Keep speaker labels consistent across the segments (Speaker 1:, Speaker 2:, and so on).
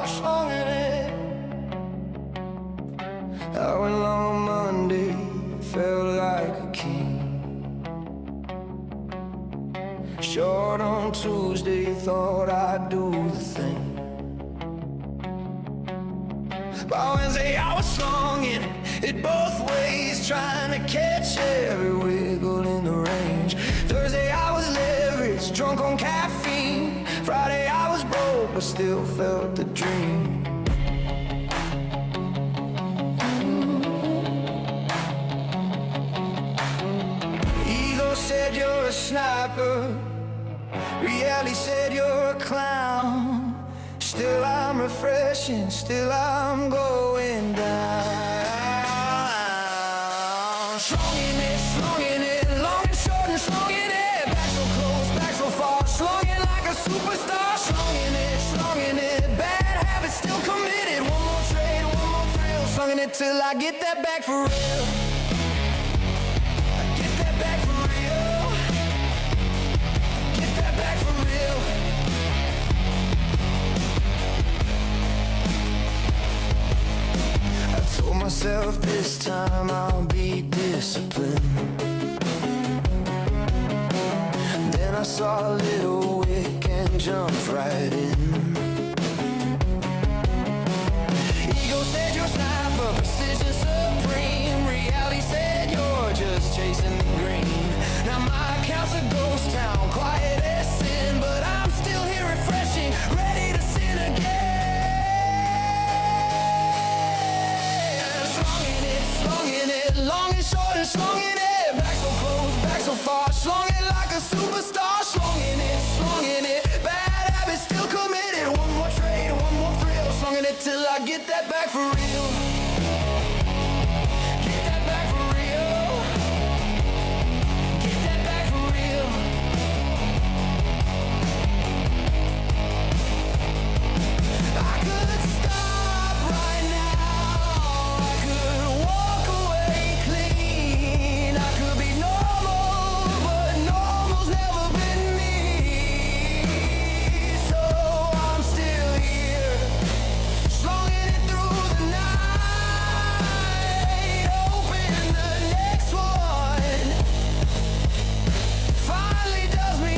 Speaker 1: Slung it in. I went long on Monday, felt like a king. Short on Tuesday, thought I'd do the thing. By Wednesday I was slung it both ways, trying to catch every wiggle in the range. Thursday I was leveraged, drunk on caffeine. Friday I was broke, but still felt the dream. Ego said you're a sniper, reality said you're a clown. Still I'm refreshing, still I'm going down. Slung in it, long and short and slung in it. Back so close, back so far, slung it like a superstar. Slung in it, bad habits still committed. One more trade, one more thrill. Slung in it till I get that back for real. I get that back for real. Get that back for real. Told myself this time I'll be disciplined. Then I saw a little wick and jumped right in. Ego said you're sniper, precision supreme. Reality said you're just chasing the green. Now my account's a ghost town, quiet as sin, but I'm still here refreshing, ready to sin again. Long and short and slung in it. Back so close, back so far, slung it like a superstar. Slung in it. Bad habits still committed. One more trade, one more thrill. Slung in it till I get that back for real. Get that back for real. Get that back for real. I could stop right now. I could walk away clean. I could be normal, but normal's never been me. So I'm still here, slunging it through the night, hoping the next one finally does me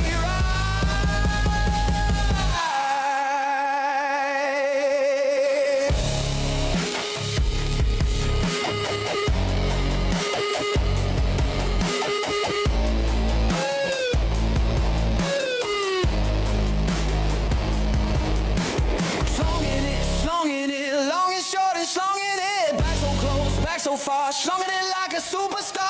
Speaker 1: slunging it, long and short and slunging it. Back so close, back so far, slunging it like a superstar.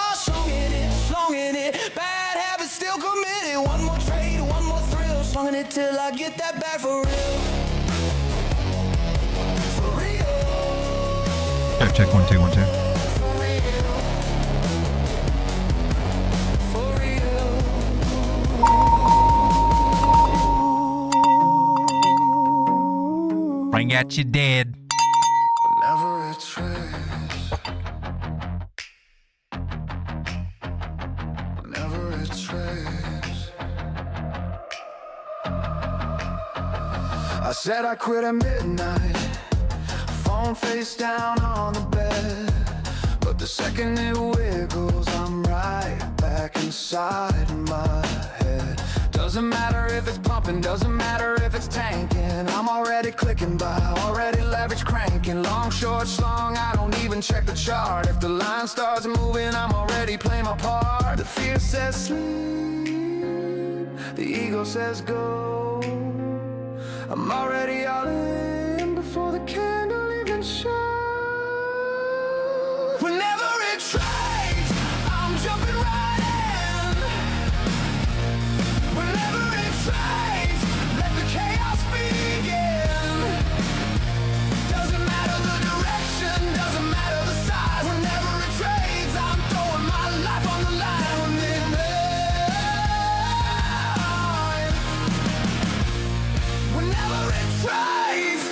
Speaker 1: Slunging it, bad habits still committed. One more trade, one more thrill. Slunging it till I get that back for real. For real.
Speaker 2: Check 1 2 1 2.
Speaker 1: For real.
Speaker 2: Bring out your dead.
Speaker 1: Never a trace. Never a trace. I said I quit at midnight. Phone face down on the bed. But the second it wiggles, I'm right back inside my head. Doesn't matter if it's pumping, doesn't matter if it's tanking. I'm already clicking by, already leverage cranking. Long, short, slung, I don't even check the chart. If the line starts moving, I'm already playing my part. The fear says sleep, the ego says go. I'm already all in before the candle even shows. Whenever it trades, I'm jumping right in. Whenever it trades, let the chaos begin. Doesn't matter the direction, doesn't matter the size. Whenever it trades, I'm throwing my life on the line. Whenever it trades.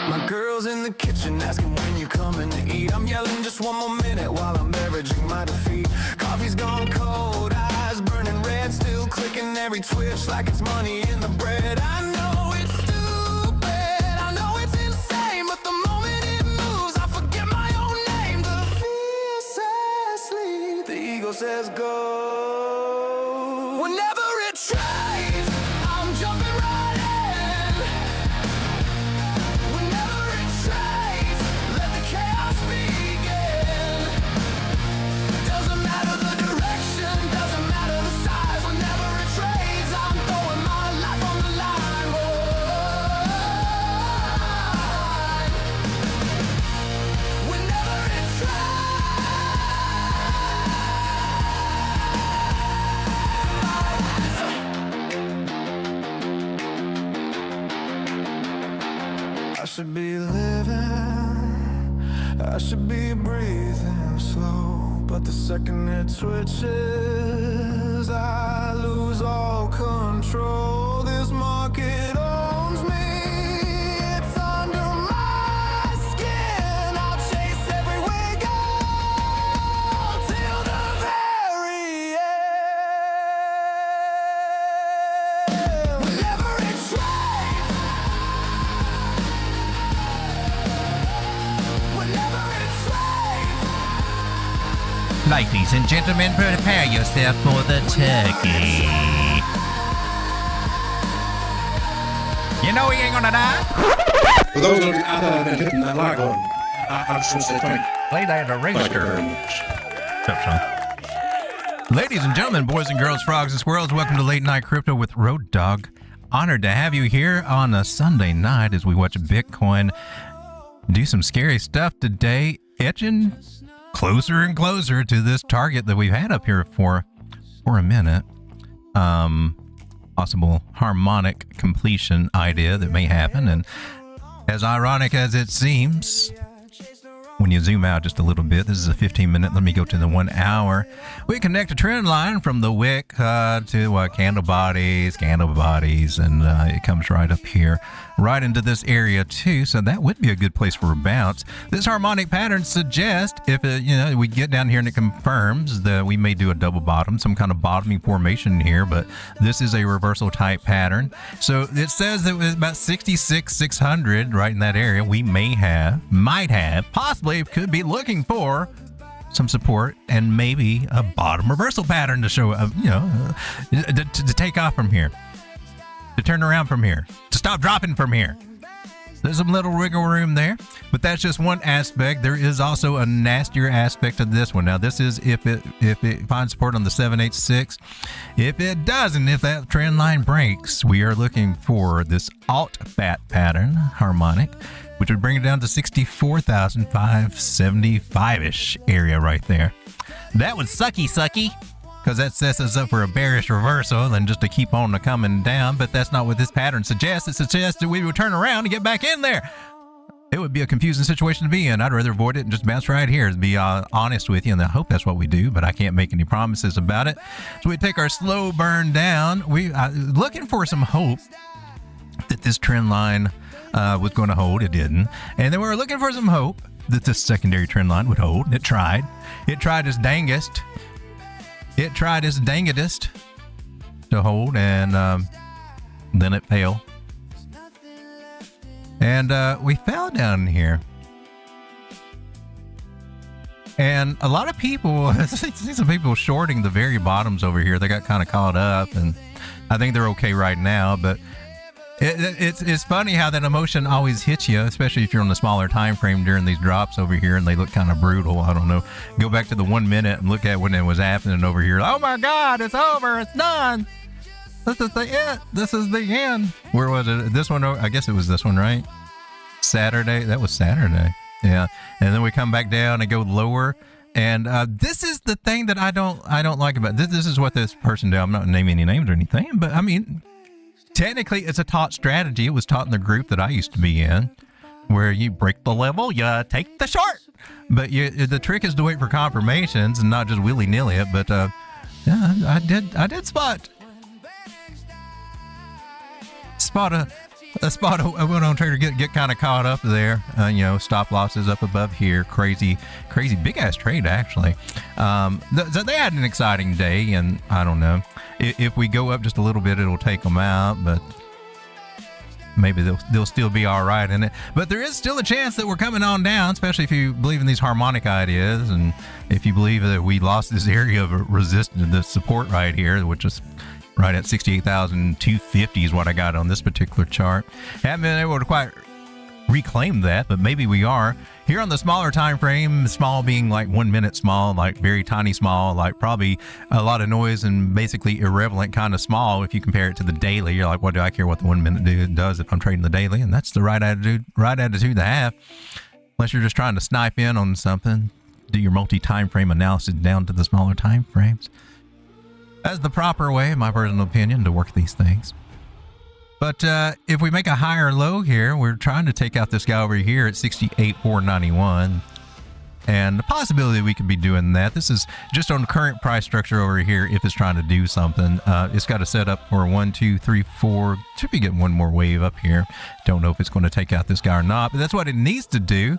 Speaker 1: My girl's in the kitchen asking when you coming to eat. I'm yelling just one more minute while I'm leveraging my defeat. Coffee's gone cold twitch like it's money in the bread. I know it's stupid, I know it's insane, but the moment it moves, I forget my own name. The fear says sleep, the ego says go. Whenever it tries, I'm jumping right in. Whenever it tries, let the chaos begin. Doesn't matter the direction, doesn't matter the size. Whenever it trades, I'm throwing my life on the line. Whoa. Whenever it tries, I should be living, I should be breathing slow, but the second it switches, I lose all control. This market owns me, it's under my skin. I'll chase every wig out till the very end. Whenever it trades, whenever it trades.
Speaker 2: Ladies and gentlemen, prepare yourself for the turkey. You know he ain't gonna die.
Speaker 3: For those of you out there that hitting that like button, I just want to say thank you.
Speaker 2: Play that
Speaker 3: Thank you
Speaker 2: eraser.
Speaker 3: very much.
Speaker 2: Ladies and gentlemen, boys and girls, frogs and squirrels, welcome to Late Night Crypto with Road Dog. Honored to have you here on a Sunday night as we watch Bitcoin do some scary stuff today, edging closer and closer to this target that we've had up here for a minute. Possible harmonic completion idea that may happen, and as ironic as it seems, when you zoom out just a little bit, this is a 15-minute. Let me go to the 1 hour. We connect a trend line from the wick to candle bodies, and it comes right up here, right into this area too. So that would be a good place for a bounce. This harmonic pattern suggests if we get down here and it confirms that we may do a double bottom, some kind of bottoming formation here. But this is a reversal type pattern. So it says that it was about 66,600 right in that area. We might have, possibly could be looking for some support and maybe a bottom reversal pattern to show up, to take off from here, to turn around from here, to stop dropping from here. There's some little wiggle room there, but that's just one aspect. There is also a nastier aspect of this one. Now, this is if it finds support on the 786. If it doesn't, if that trend line breaks, we are looking for this alt bat pattern, harmonic, which would bring it down to 64,575-ish area right there. That was sucky, because that sets us up for a bearish reversal and just to keep on coming down. But that's not what this pattern suggests. It suggests that we would turn around and get back in there. It would be a confusing situation to be in. I'd rather avoid it and just bounce right here, to be honest with you. And I hope that's what we do, but I can't make any promises about it. So we take our slow burn down. We looking for some hope that this trend line was going to hold. It didn't. And then we were looking for some hope that this secondary trend line would hold. It tried. It tried its dangest. It tried its dangedest to hold, and then it failed. And we fell down here. And a lot of people, I see some people shorting the very bottoms over here. They got kind of caught up, and I think they're okay right now, but it's funny how that emotion always hits you, especially if you're on the smaller time frame during these drops over here, and they look kind of brutal. I don't know. Go back to the 1 minute and look at when it was happening over here. Oh my God, it's over. It's done. This is the end. This is the end. Where was it? This one? I guess it was this one, right? Saturday. That was Saturday. Yeah. And then we come back down and go lower. And this is the thing that I don't like about this. This is what this person did. I'm not naming any names or anything, but I mean, technically, it's a taught strategy. It was taught in the group that I used to be in, where you break the level, you take the short. But the trick is to wait for confirmations and not just willy-nilly it. But yeah, I did spot a spot a well-known trader get kind of caught up there. Stop losses up above here. Crazy big ass trade actually. They had an exciting day, and I don't know if we go up just a little bit, it'll take them out, but maybe they'll still be all right in it. But there is still a chance that we're coming on down, especially if you believe in these harmonic ideas, and if you believe that we lost this area of resistance, the support right here, which is right at 68,250 is what I got on this particular chart. Haven't been able to quite reclaim that, but maybe we are. Here on the smaller time frame, small being like 1 minute small, like very tiny small, like probably a lot of noise and basically irrelevant kind of small. If you compare it to the daily, you're like, what do I care what the 1 minute does if I'm trading the daily? And that's the right attitude to have. Unless you're just trying to snipe in on something, do your multi-time frame analysis down to the smaller time frames. That's the proper way, in my personal opinion, to work these things. But if we make a higher low here, we're trying to take out this guy over here at 68,491. And the possibility we could be doing that. This is just on the current price structure over here. If it's trying to do something, it's got to set up for 1, 2, 3, 4. Should be getting one more wave up here. Don't know if it's going to take out this guy or not, but that's what it needs to do.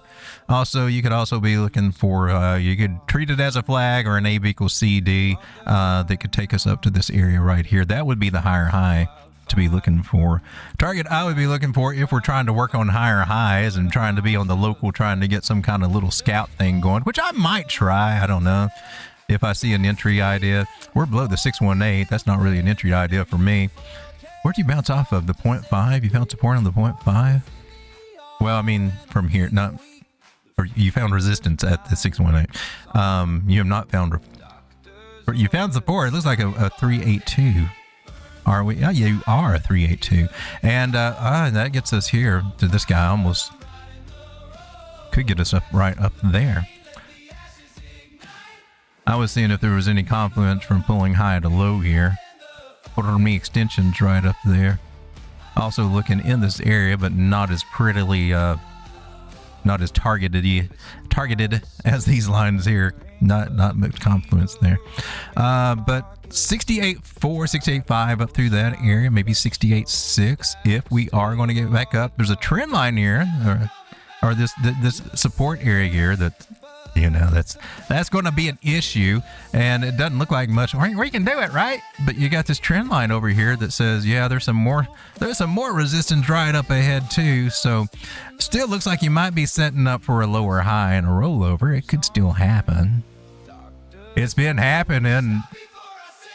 Speaker 2: Also, you could also be looking for, you could treat it as a flag or an A equals CD that could take us up to this area right here. That would be the higher high to be looking for. Target I would be looking for if we're trying to work on higher highs and trying to be on the local, trying to get some kind of little scout thing going, which I might try. I don't know if I see an entry idea. We're below the 618. That's not really an entry idea for me. Where'd you bounce off of? The 0.5? You found support on the 0.5? Well, I mean, from here, not, or you found resistance at the 618. You have not found, you found support. It looks like a 382. Are we? Yeah, you are a 382, and that gets us here to this guy. Almost could get us up right up there. I was seeing if there was any confluence from pulling high to low here. What are me extensions right up there? Also looking in this area, but not as prettily, not as targeted as these lines here. Not much confluence there, but 68.4, 68.5 up through that area, maybe 68.6 if we are going to get back up. There's a trend line here, or this support area here that, that's going to be an issue, and it doesn't look like much. We can do it, right? But you got this trend line over here that says, yeah, there's some more resistance right up ahead too. So still looks like you might be setting up for a lower high and a rollover. It could still happen. It's been happening.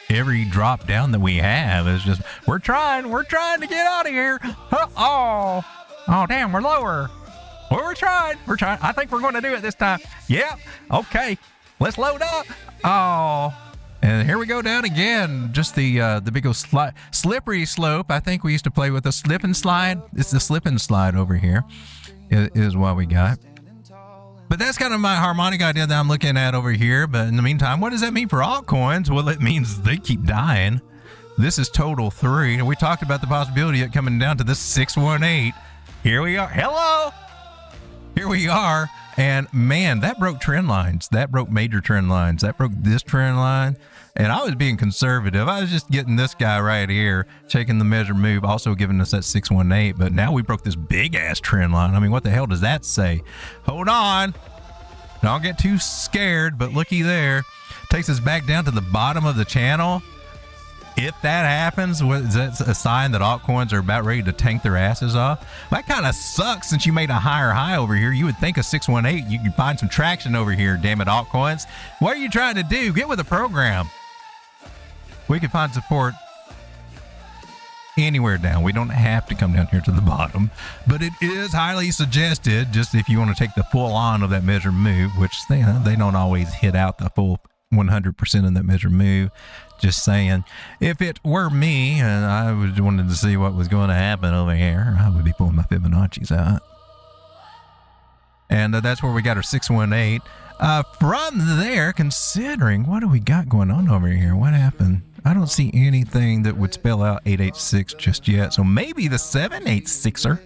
Speaker 2: Every drop down that we have is just, we're trying to get out of here. Oh damn, we're lower. Well, we're trying. I think we're going to do it this time. Yeah. Okay. Let's load up. Oh, and here we go down again. Just the big old slippery slope. I think we used to play with a slip and slide. It's the slip and slide over here is what we got. But that's kind of my harmonic idea that I'm looking at over here. But in the meantime, what does that mean for altcoins? Well, it means they keep dying. This is total 3. And we talked about the possibility of coming down to this 618. Here we are. Hello. Here we are. And man, that broke trend lines. That broke major trend lines. That broke this trend line. And I was being conservative. I was just getting this guy right here, checking the measure move, also giving us that 618. But now we broke this big ass trend line. I mean, what the hell does that say? Hold on. Don't get too scared, but looky there. Takes us back down to the bottom of the channel. If that happens, is that a sign that altcoins are about ready to tank their asses off? That kind of sucks since you made a higher high over here. You would think a 618, you could find some traction over here, damn it, altcoins. What are you trying to do? Get with the program. We can find support anywhere down. We don't have to come down here to the bottom, but it is highly suggested, just if you want to take the full on of that measure move, which they don't always hit out the full 100% in that measure move. Just saying, if it were me and I wanted to see what was going to happen over here, I would be pulling my Fibonacci's out. And that's where we got our 618. From there, considering what do we got going on over here? What happened? I don't see anything that would spell out 886 just yet. So maybe the 786er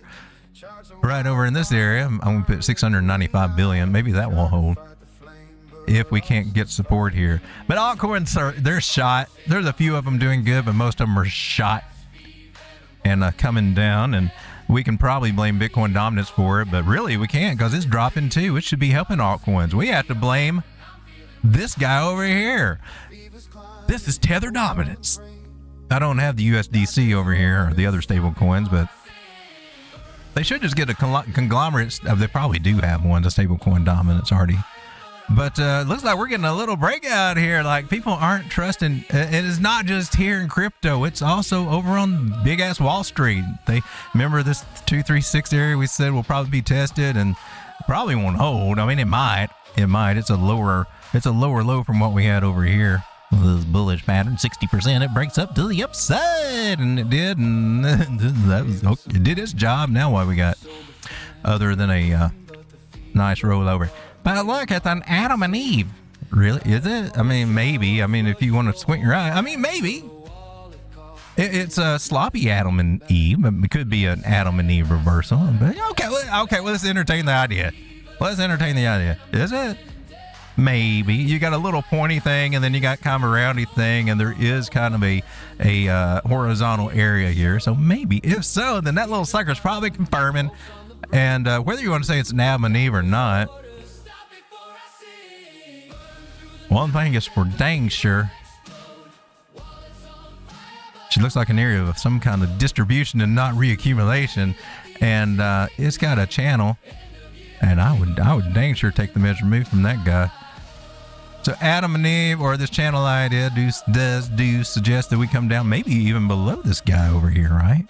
Speaker 2: right over in this area. I'm going to put 695 billion. Maybe that will hold if we can't get support here. But altcoins, they're shot. There's a few of them doing good, but most of them are shot and coming down. And we can probably blame Bitcoin dominance for it, but really we can't because it's dropping too. It should be helping altcoins. We have to blame this guy over here. This is Tether dominance. I don't have the USDC over here or the other stable coins, but they should just get a conglomerate. They probably do have one, the stable coin dominance already. But looks like we're getting a little breakout here. Like, people aren't trusting. It is not just here in crypto. It's also over on big ass Wall Street. They remember this 236 area we said will probably be tested and probably won't hold. I mean, it might. It's a lower low from what we had over here. This bullish pattern, 60%. It breaks up to the upside, and it did, and it did its job. Now what we got, other than a nice rollover? But look at an Adam and Eve. Really, is it? I mean, maybe. I mean, if you want to squint your eye, I mean, maybe. It's a sloppy Adam and Eve. It could be an Adam and Eve reversal. But okay. Well, let's entertain the idea. Is it? Maybe. You got a little pointy thing, and then you got kind of a roundy thing, and there is kind of a horizontal area here. So maybe. If so, then that little sucker's probably confirming. And whether you want to say it's an Adam and Eve or not, one thing is for dang sure, she looks like an area of some kind of distribution and not reaccumulation, and it's got a channel, and I would dang sure take the measurement from that guy. So Adam and Eve, or this channel idea, does suggest that we come down maybe even below this guy over here, right?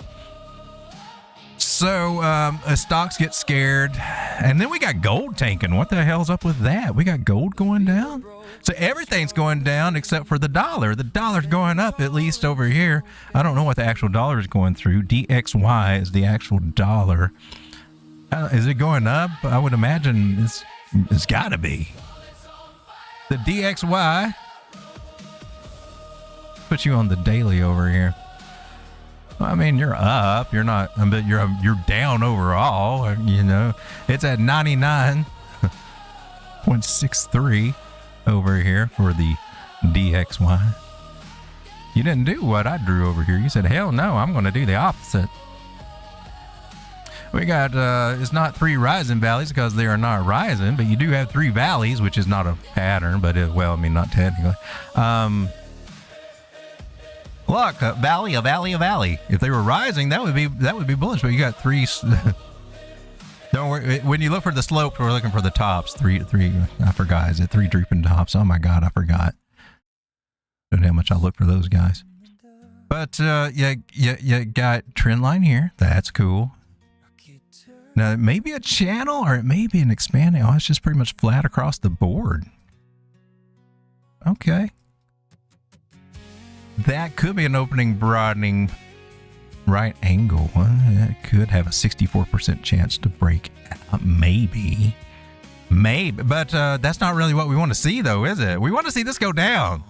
Speaker 2: So stocks get scared, and then we got gold tanking. What the hell's up with that? We got gold going down. So everything's going down except for the dollar. The dollar's going up, at least over here. I don't know what the actual dollar is going through. DXY is the actual dollar. Is it going up? I would imagine it's got to be. The DXY put you on the daily over here. I mean, you're up. You're not. But you're down overall. You know, it's at 99.63 over here for the DXY. You didn't do what I drew over here. You said, "Hell no, I'm going to do the opposite." We got, it's not three rising valleys because they are not rising, but you do have three valleys, which is not a pattern, but well, I mean, not technically. Look, a valley. If they were rising, that would be bullish, but you got three. Don't worry. When you look for the slope, we're looking for the tops. Three, I forgot. Is it three drooping tops? Oh my God, I forgot. Don't know how much I look for those guys. But, you got trend line here. That's cool. Now, it may be a channel or it may be an expanding. Oh, it's just pretty much flat across the board. Okay. That could be an opening broadening right angle. It could have a 64% chance to break out. Maybe. But that's not really what we want to see, though, is it? We want to see this go down.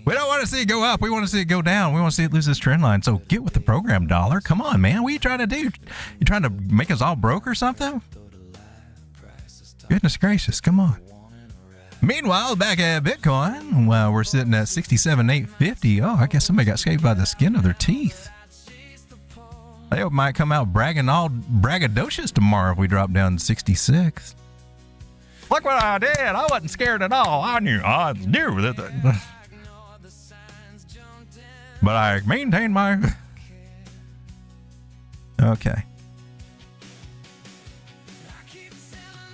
Speaker 2: We don't want to see it go up. We want to see it go down. We want to see it lose this trend line. So get with the program, dollar. Come on, man. What are you trying to do? You trying to make us all broke or something? Goodness gracious. Come on. Meanwhile, back at Bitcoin, well, we're sitting at 67,850. Oh, I guess somebody got scraped by the skin of their teeth. They might come out bragging all braggadocious tomorrow if we drop down to 66. Look what I did. I wasn't scared at all. I knew that. But I maintained my... Okay.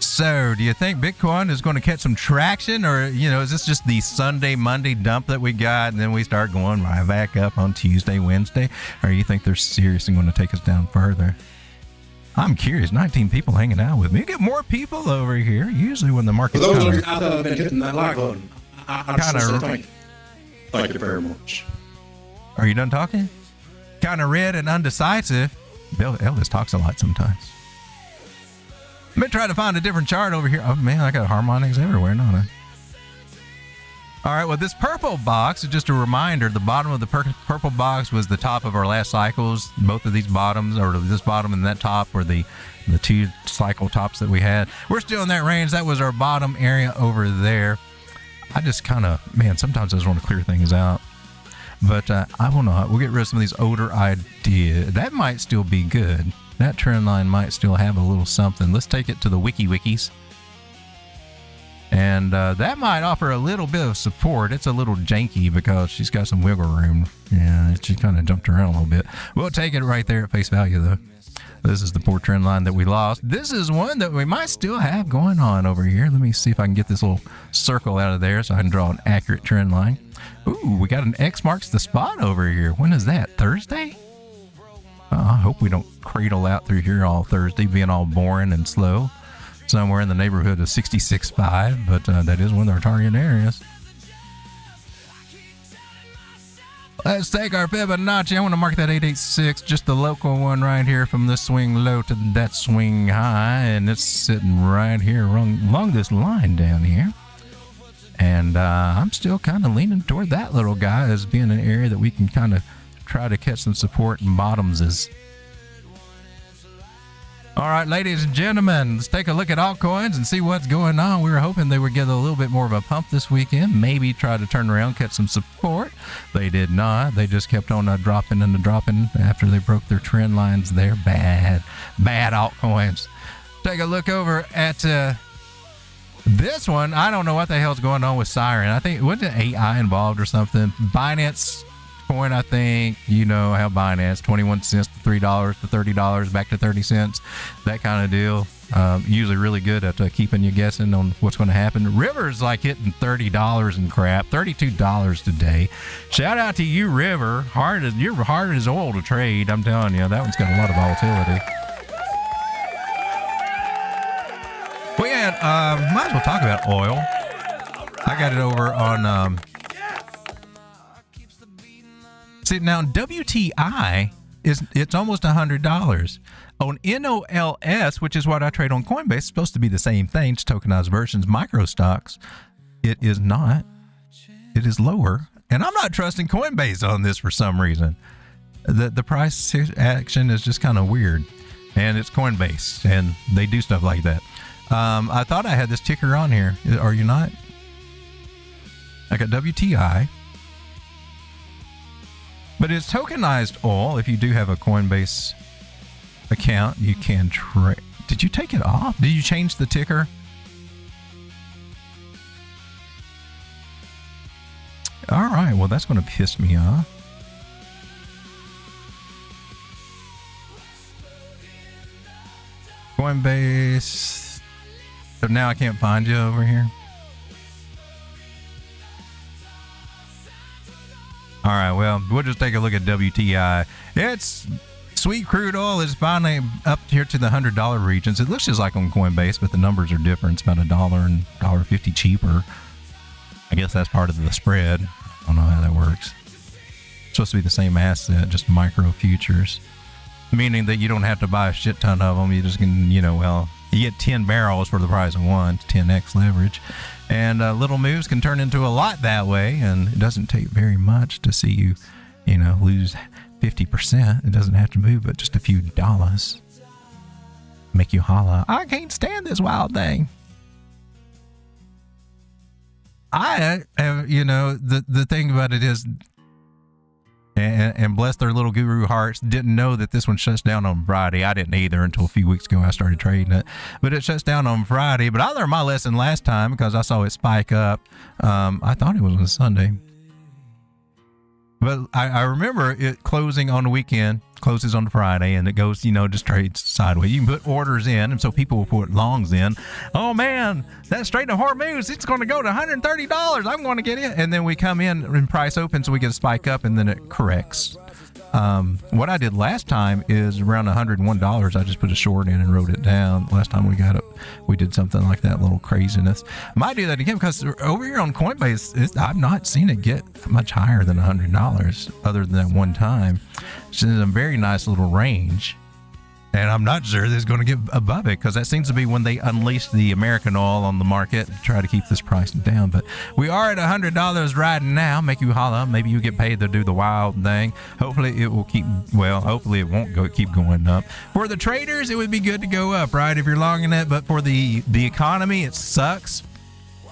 Speaker 2: So, do you think Bitcoin is going to catch some traction? Or, is this just the Sunday, Monday dump that we got, and then we start going right back up on Tuesday, Wednesday? Or you think they're seriously going to take us down further? I'm curious. 19 people hanging out with me. You get more people over here. Usually when the market's
Speaker 3: For those of you out there been hitting that like button, I just want to say thank you very much.
Speaker 2: Are you done talking? Kind of red and undecisive. Elvis talks a lot sometimes. Let me try to find a different chart over here. Oh, man, I got harmonics everywhere, don't I? All right, well, this purple box is just a reminder. The bottom of the purple box was the top of our last cycles. Both of these bottoms, or this bottom and that top, were the two cycle tops that we had. We're still in that range. That was our bottom area over there. I just kind of, sometimes I just want to clear things out. But I don't know. We'll get rid of some of these older ideas. That might still be good. That trend line might still have a little something. Let's take it to the wikis. And that might offer a little bit of support. It's a little janky because she's got some wiggle room. Yeah, she kind of jumped around a little bit. We'll take it right there at face value, though. This is the poor trend line that we lost. This is one that we might still have going on over here. Let me see if I can get this little circle out of there so I can draw an accurate trend line. Ooh, we got an X marks the spot over here. When is that? Thursday? I hope we don't cradle out through here all Thursday, being all boring and slow. Somewhere in the neighborhood of 66.5, but that is one of our target areas. Let's take our Fibonacci. I want to mark that 886, just the local one right here from this swing low to that swing high, and it's sitting right here along this line down here. And I'm still kind of leaning toward that little guy as being an area that we can kind of try to catch some support and bottoms is. All right, ladies and gentlemen, let's take a look at altcoins and see what's going on. We were hoping they would get a little bit more of a pump this weekend, maybe try to turn around, catch some support. They did not. They just kept on dropping and dropping after they broke their trend lines there. Bad altcoins. Take a look over at this one. I don't know what the hell's going on with Siren. I think, wasn't AI involved or something? Binance coin, I think, you know how Binance, 21 cents to $3 to $30, back to 30 cents, that kind of deal. Usually really good at keeping you guessing on what's going to happen. River's like hitting $30 and crap, $32 today. Shout out to you, River. You're hard as oil to trade. I'm telling you, that one's got a lot of volatility. Well, yeah, might as well talk about oil. I got it over on see, now WTI it's almost $100. On NOLS, which is what I trade on Coinbase, it's supposed to be the same thing, just tokenized versions, micro stocks. It is not. It is lower. And I'm not trusting Coinbase on this for some reason. The price action is just kind of weird. And it's Coinbase, and they do stuff like that. I thought I had this ticker on here. Are you not? I got WTI. But it's tokenized oil. If you do have a Coinbase account, you can trade. Did you take it off? Did you change the ticker? All right. Well, that's going to piss me off. Coinbase. So now I can't find you over here. All right, well, we'll just take a look at WTI. It's sweet crude oil is finally up here to the $100 regions. It looks just like on Coinbase, but the numbers are different. It's about $1 and $1.50 cheaper. I guess that's part of the spread. I don't know how that works. It's supposed to be the same asset, just micro futures, meaning that you don't have to buy a shit ton of them. You just can, you get 10 barrels for the price of one, 10x leverage. And little moves can turn into a lot that way, and it doesn't take very much to see you, lose 50%. It doesn't have to move but just a few dollars. Make you holla, I can't stand this wild thing. I have, the thing about it is, and bless their little guru hearts, didn't know that this one shuts down on Friday. I didn't either until a few weeks ago I started trading it. But it shuts down on Friday. But I learned my lesson last time because I saw it spike up. I thought it was on Sunday. But I remember it closing on the weekend, closes on Friday, and it goes, just trades sideways. You can put orders in, and so people will put longs in. Oh, man, that straight to Hormuz, it's going to go to $130. I'm going to get in. And then we come in and price open, so we get a spike up, and then it corrects. What I did last time is around $101. I just put a short in and wrote it down. Last time we got it, we did something like that, little craziness. Might do that again because over here on Coinbase, I've not seen it get much higher than $100 other than that one time. It's in a very nice little range. And I'm not sure this is going to get above it because that seems to be when they unleash the American oil on the market to try to keep this price down. But we are at $100 right now. Make you holla. Maybe you get paid to do the wild thing. Hopefully it will hopefully it won't keep going up. For the traders, it would be good to go up, right? If you're longing it. But for the economy, it sucks.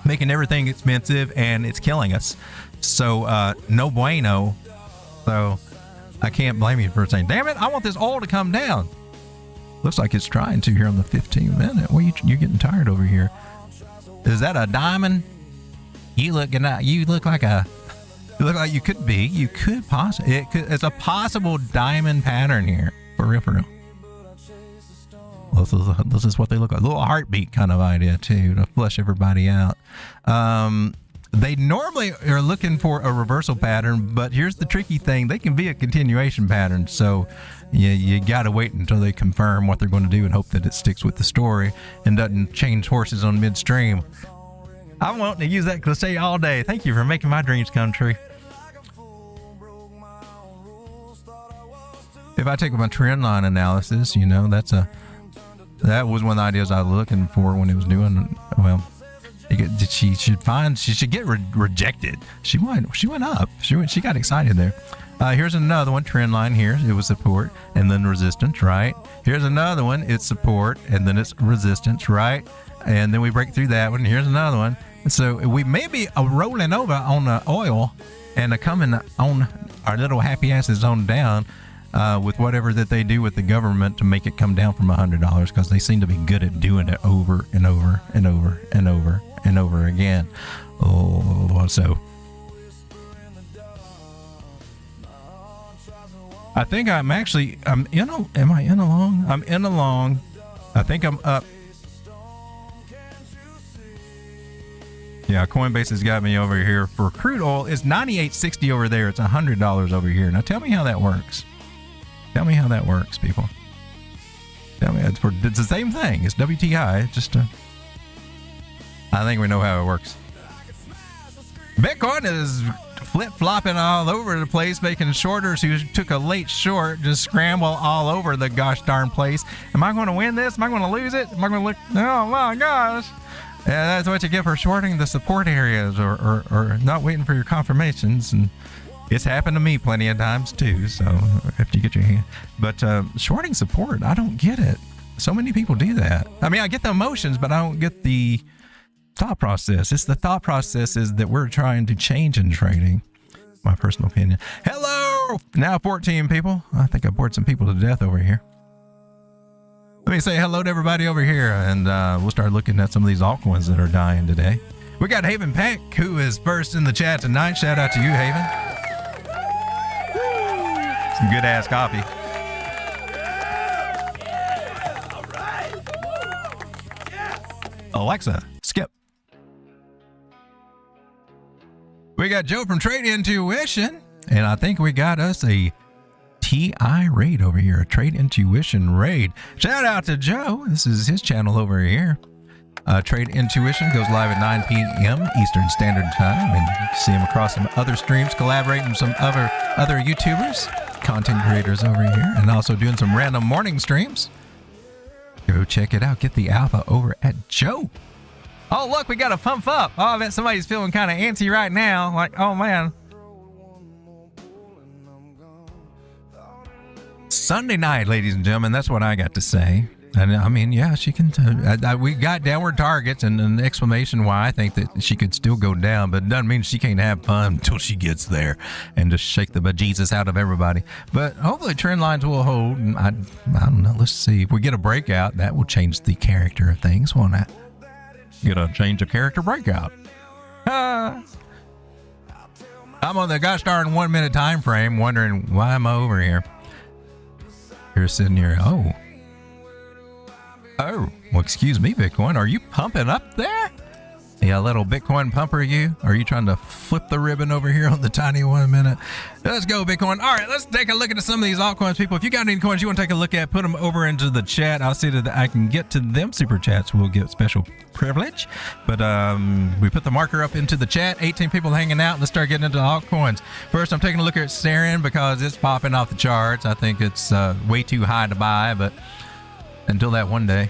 Speaker 2: Making everything expensive and it's killing us. So no bueno. So I can't blame you for saying, damn it, I want this oil to come down. Looks like it's trying to here on the 15 minute. Well, you're getting tired over here. Is that a diamond? You look like you could be. You could possibly. It's a possible diamond pattern here. For real, for real. This is what they look like. A little heartbeat kind of idea too, to flush everybody out. They normally are looking for a reversal pattern, but here's the tricky thing. They can be a continuation pattern. So you got to wait until they confirm what they're going to do and hope that it sticks with the story and doesn't change horses on midstream. I'm wanting to use that cliche all day. Thank you for making my dreams come true. If I take my trend line analysis, that was one of the ideas I was looking for when it was doing well. She should get rejected. She went up. She got excited there. Here's another one, trend line here. It was support and then resistance, right? Here's another one. It's support and then it's resistance, right? And then we break through that one. Here's another one. So we may be rolling over on the oil and coming on our little happy asses on down with whatever that they do with the government to make it come down from $100, because they seem to be good at doing it over and over and over and over and over again. Oh, so I think I'm in a long. I think I'm up. Yeah, Coinbase has got me over here for crude oil. It's $98.60 over there. It's $100 over here. Now tell me how that works. Tell me how that works, people. Tell me. It's the same thing. It's WTI. It's just I think we know how it works. Bitcoin is flip-flopping all over the place, making shorters who took a late short just scramble all over the gosh darn place. Am I going to win this? Am I going to lose it? Am I going to look? Oh my gosh. Yeah, that's what you get for shorting the support areas or not waiting for your confirmations. And it's happened to me plenty of times too. So after you get your hand, but shorting support, I don't get it. So many people do that. I mean, I get the emotions, but I don't get the thought process. It's the thought processes that we're trying to change in trading. My personal opinion. Hello, now 14 people. I think I bored some people to death over here. Let me say hello to everybody over here, and we'll start looking at some of these altcoins that are dying today. We got Haven Peck, who is first in the chat tonight. Shout out to you, Haven. Some good ass coffee. Alexa, skip. We got Joe from Trade Intuition, and I think we got us a TI raid over here, a Trade Intuition raid. Shout out to Joe. This is his channel over here. Trade Intuition goes live at 9 p.m. Eastern Standard Time, and you can see him across some other streams, collaborating with some other YouTubers, content creators over here, and also doing some random morning streams. Go check it out. Get the alpha over at Joe. Oh, look, we got a pump up. Oh, I bet somebody's feeling kind of antsy right now. Like, oh, man. Sunday night, ladies and gentlemen, that's what I got to say. And I mean, yeah, she can. We got downward targets and an explanation why I think that she could still go down, but it doesn't mean she can't have fun until she gets there and just shake the bejesus out of everybody. But hopefully, trend lines will hold. And I don't know. Let's see. If we get a breakout, that will change the character of things, won't it? Get a change of character breakout. I'm on the gosh darn 1 minute time frame, wondering why am I over here? You're sitting here. Oh, well, excuse me, Bitcoin. Are you pumping up there? Yeah, little Bitcoin pumper, you? Are you trying to flip the ribbon over here on the tiny 1 minute? Let's go, Bitcoin. All right, let's take a look at some of these altcoins, people. If you got any coins you want to take a look at, put them over into the chat. I'll see that I can get to them. Super chats will get special privilege. But we put the marker up into the chat. 18 people hanging out. Let's start getting into altcoins. First, I'm taking a look at Siren because it's popping off the charts. I think it's way too high to buy, but until that one day.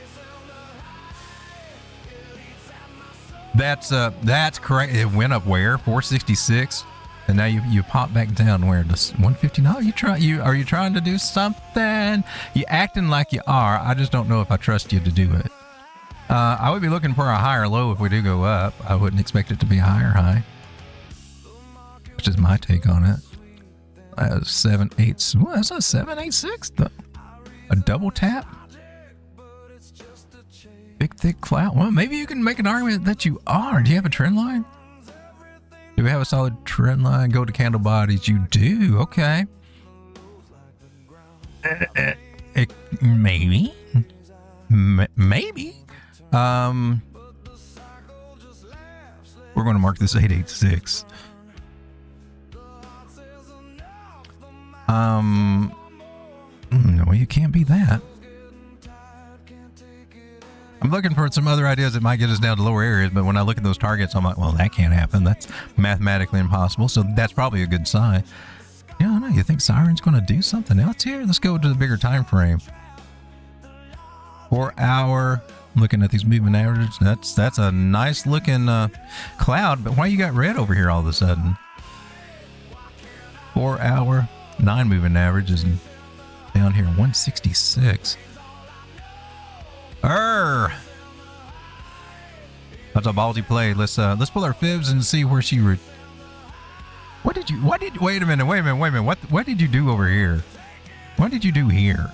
Speaker 2: That's correct. It went up where? 466, and now you pop back down where? This 159. Are you trying to do something? You acting like you are. I just don't know if I trust you to do it. I would be looking for a higher low if we do go up. I wouldn't expect it to be a higher high, which is my take on it. 7, 8. Well, that's a 7, 8, 6 though. A double tap. Big thick cloud. Well, maybe you can make an argument that you are. Do you have a trend line? Do we have a solid trend line? Go to candle bodies. You do. Okay. Maybe. Maybe. We're going to mark this 886. No, you can't be that. I'm looking for some other ideas that might get us down to lower areas, but when I look at those targets, I'm like, well, that can't happen. That's mathematically impossible. So that's probably a good sign. Yeah, I don't know. You think Siren's going to do something else here? Let's go to the bigger time frame. 4 hour. Looking at these moving averages, that's a nice looking cloud. But why you got red over here all of a sudden? 4 hour, 9 moving average is down here 166. That's a ballsy play. Let's pull our fibs and see where she wait a minute. What did you do over here? What did you do here?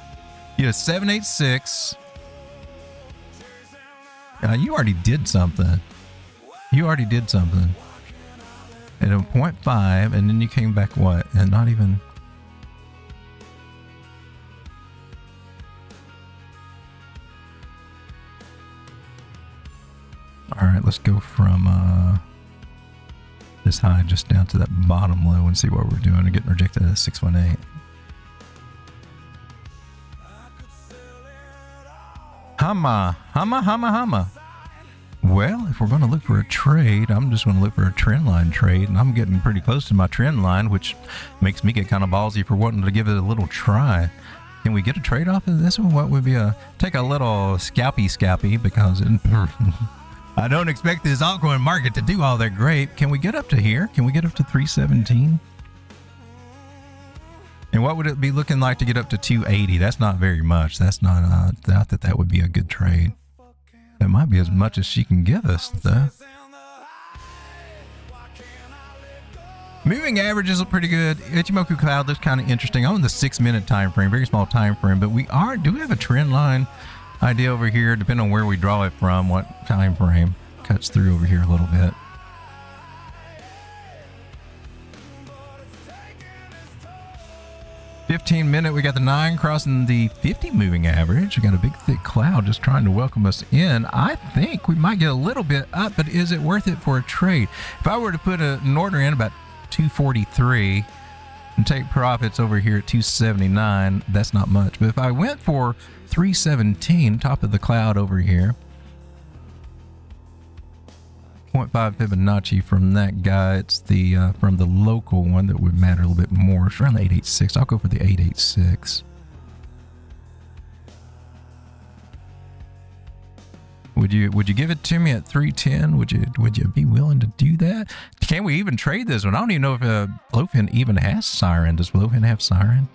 Speaker 2: You had 786. You already did something. You already did something. At a 0.5, and then you came back what? And not even. All right, let's go from this high just down to that bottom low and see what we're doing. We're getting rejected at 618. Humma. Well, if we're going to look for a trade, I'm just going to look for a trend line trade, and I'm getting pretty close to my trend line, which makes me get kind of ballsy for wanting to give it a little try. Can we get a trade off of this one? What would be take a little scalpy because I don't expect this altcoin market to do all that great. Can we get up to here? Can we get up to 317? And what would it be looking like to get up to 280? That's not very much. That's not, doubt that would be a good trade. That might be as much as she can give us, though. Moving averages look pretty good. Ichimoku cloud looks kind of interesting. I'm in the 6-minute time frame, very small time frame, but do we have a trend line idea over here, depending on where we draw it from, what time frame cuts through over here a little bit. 15-minute, we got the 9 crossing the 50 moving average. We got a big thick cloud just trying to welcome us in. I think we might get a little bit up, but is it worth it for a trade? If I were to put an order in about 243 and take profits over here at 279, that's not much. But if I went for 317, top of the cloud over here, 0.5 Fibonacci from that guy. It's the from the local one that would matter a little bit more. It's around the 886. I'll go for the 886. Would you give it to me at 310? Would you be willing to do that? Can we even trade this one? I don't even know if Blowfin even has Siren. Does Blowfin have Siren?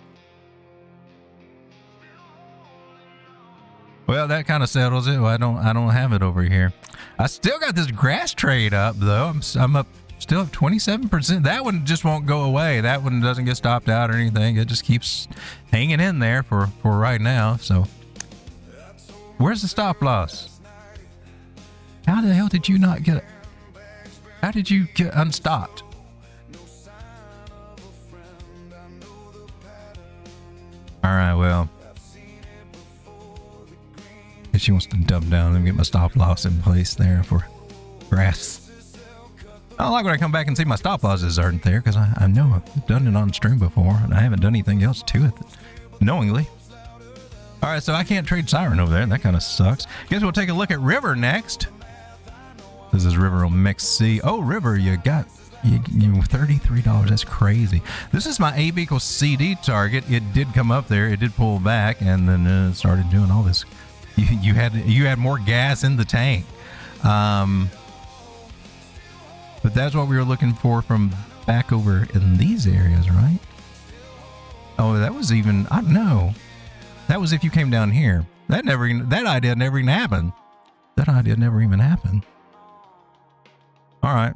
Speaker 2: Well, that kind of settles it. Well, I don't have it over here. I still got this grass trade up though. I'm up still up 27%. That one just won't go away. That one doesn't get stopped out or anything. It just keeps hanging in there for right now. So where's the stop loss? How the hell did you not get it? How did you get unstopped? All right, well, she wants to dump down and get my stop loss in place there for grass. I don't like when I come back and see my stop losses aren't there, because I know I've done it on stream before and I haven't done anything else to it knowingly. All right, so I can't trade Siren over there. That kind of sucks. Guess we'll take a look at River next. This is River on MEXC. Oh, River, you $33. That's crazy. This is my AB equals CD target. It did come up there. It did pull back, and then it started doing all this. You had more gas in the tank, but that's what we were looking for from back over in these areas, right? Oh, that was even, I don't know. That was if you came down here. That idea never even happened. That idea never even happened. All right.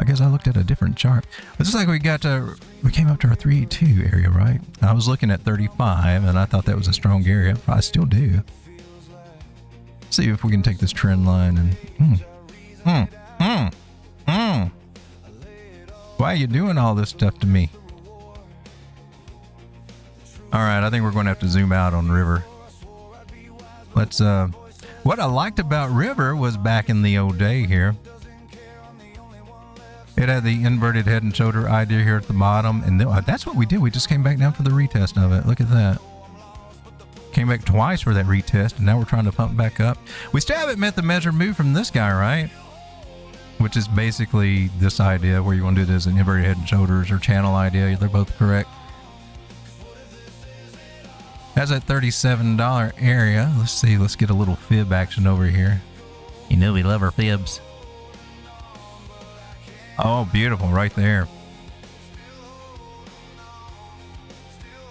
Speaker 2: I guess I looked at a different chart. It looks like we came up to our 382 area, right? I was looking at 35 and I thought that was a strong area. I still do. See if we can take this trend line and why are you doing all this stuff to me? All right, I think we're going to have to zoom out on River. Let's what I liked about River was back in the old day here, it had the inverted head and shoulder idea here at the bottom, and that's what we did. We just came back down for the retest of it. Look at that. Came back twice for that retest, and now we're trying to pump back up. We still haven't met the measured move from this guy, right? Which is basically this idea where you want to do this in inverted head and shoulders or channel idea. They're both correct. That's that $37 area. Let's see. Let's get a little fib action over here. You know we love our fibs. Oh, beautiful right there.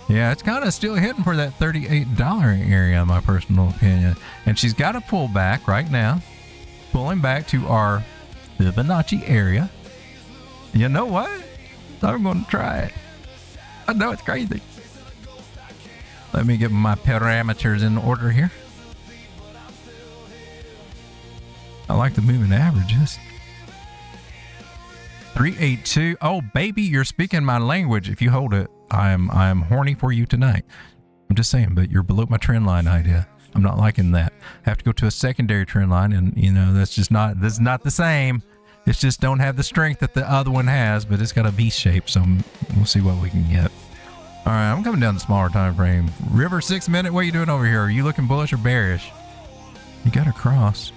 Speaker 2: Yeah, it's kind of still hitting for that $38 area, in my personal opinion. And she's got to pull back right now. Pulling back to our Fibonacci area. You know what? I'm going to try it. I know it's crazy. Let me get my parameters in order here. I like the moving averages. 382. Oh, baby, you're speaking my language. If you hold it, I'm horny for you tonight. I'm just saying, but you're below my trend line idea. I'm not liking that. Have to go to a secondary trend line, and you know this is not the same. It's just don't have the strength that the other one has, but it's got a V shape, so we'll see what we can get. All right, I'm coming down the smaller time frame. River 6 minute, what are you doing over here? Are you looking bullish or bearish? You got a cross.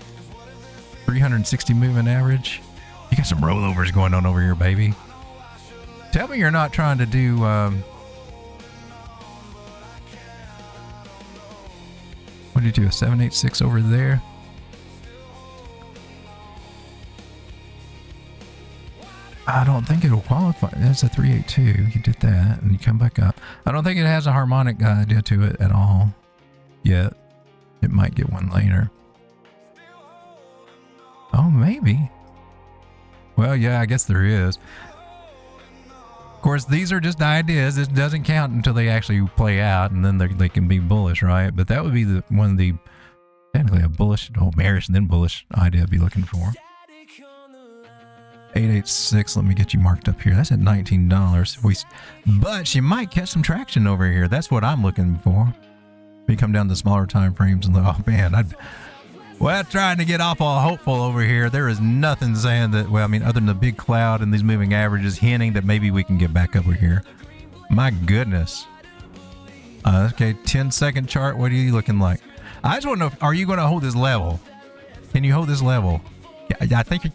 Speaker 2: 360 moving average. You got some rollovers going on over here, baby. Tell me you're not trying to do what did you do, a 786 over there? I don't think it'll qualify. That's a 382. You did that and you come back up. I don't think it has a harmonic idea to it at all yet. It might get one later. Oh, maybe. Well, yeah, I guess there is. Of course, these are just ideas. This doesn't count until they actually play out, and then they can be bullish, right? But that would be one of the, technically a bullish, bearish and then bullish idea I'd be looking for. 886, let me get you marked up here. That's at $19. But she might catch some traction over here. That's what I'm looking for. We come down to smaller time frames and look, oh man, well, trying to get awful hopeful over here. There is nothing saying that, well, I mean, other than the big cloud and these moving averages hinting that maybe we can get back over here. My goodness. Okay, 10-second chart. What are you looking like? I just want to know, are you going to hold this level? Can you hold this level? Yeah, I think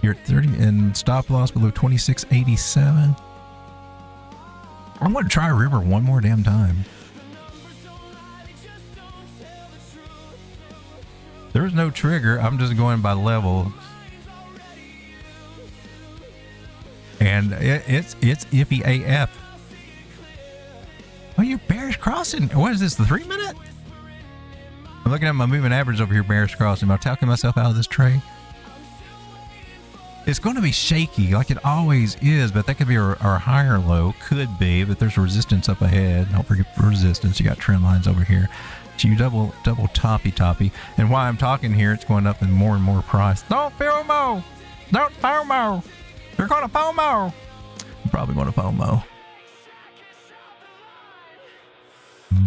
Speaker 2: you're at 30 and stop loss below 2687. I'm going to try River one more damn time. There's no trigger. I'm just going by level. And it's iffy AF. Oh, you bearish crossing. What is this, the 3 minute? I'm looking at my moving average over here, bearish crossing. Am I talking myself out of this trade? It's going to be shaky like it always is, but that could be our higher low. Could be, but there's resistance up ahead. Don't forget resistance. You got trend lines over here. So you double toppy. And while I'm talking here, it's going up in more and more price. Don't FOMO. Don't FOMO. You're going to FOMO. I'm probably going to FOMO.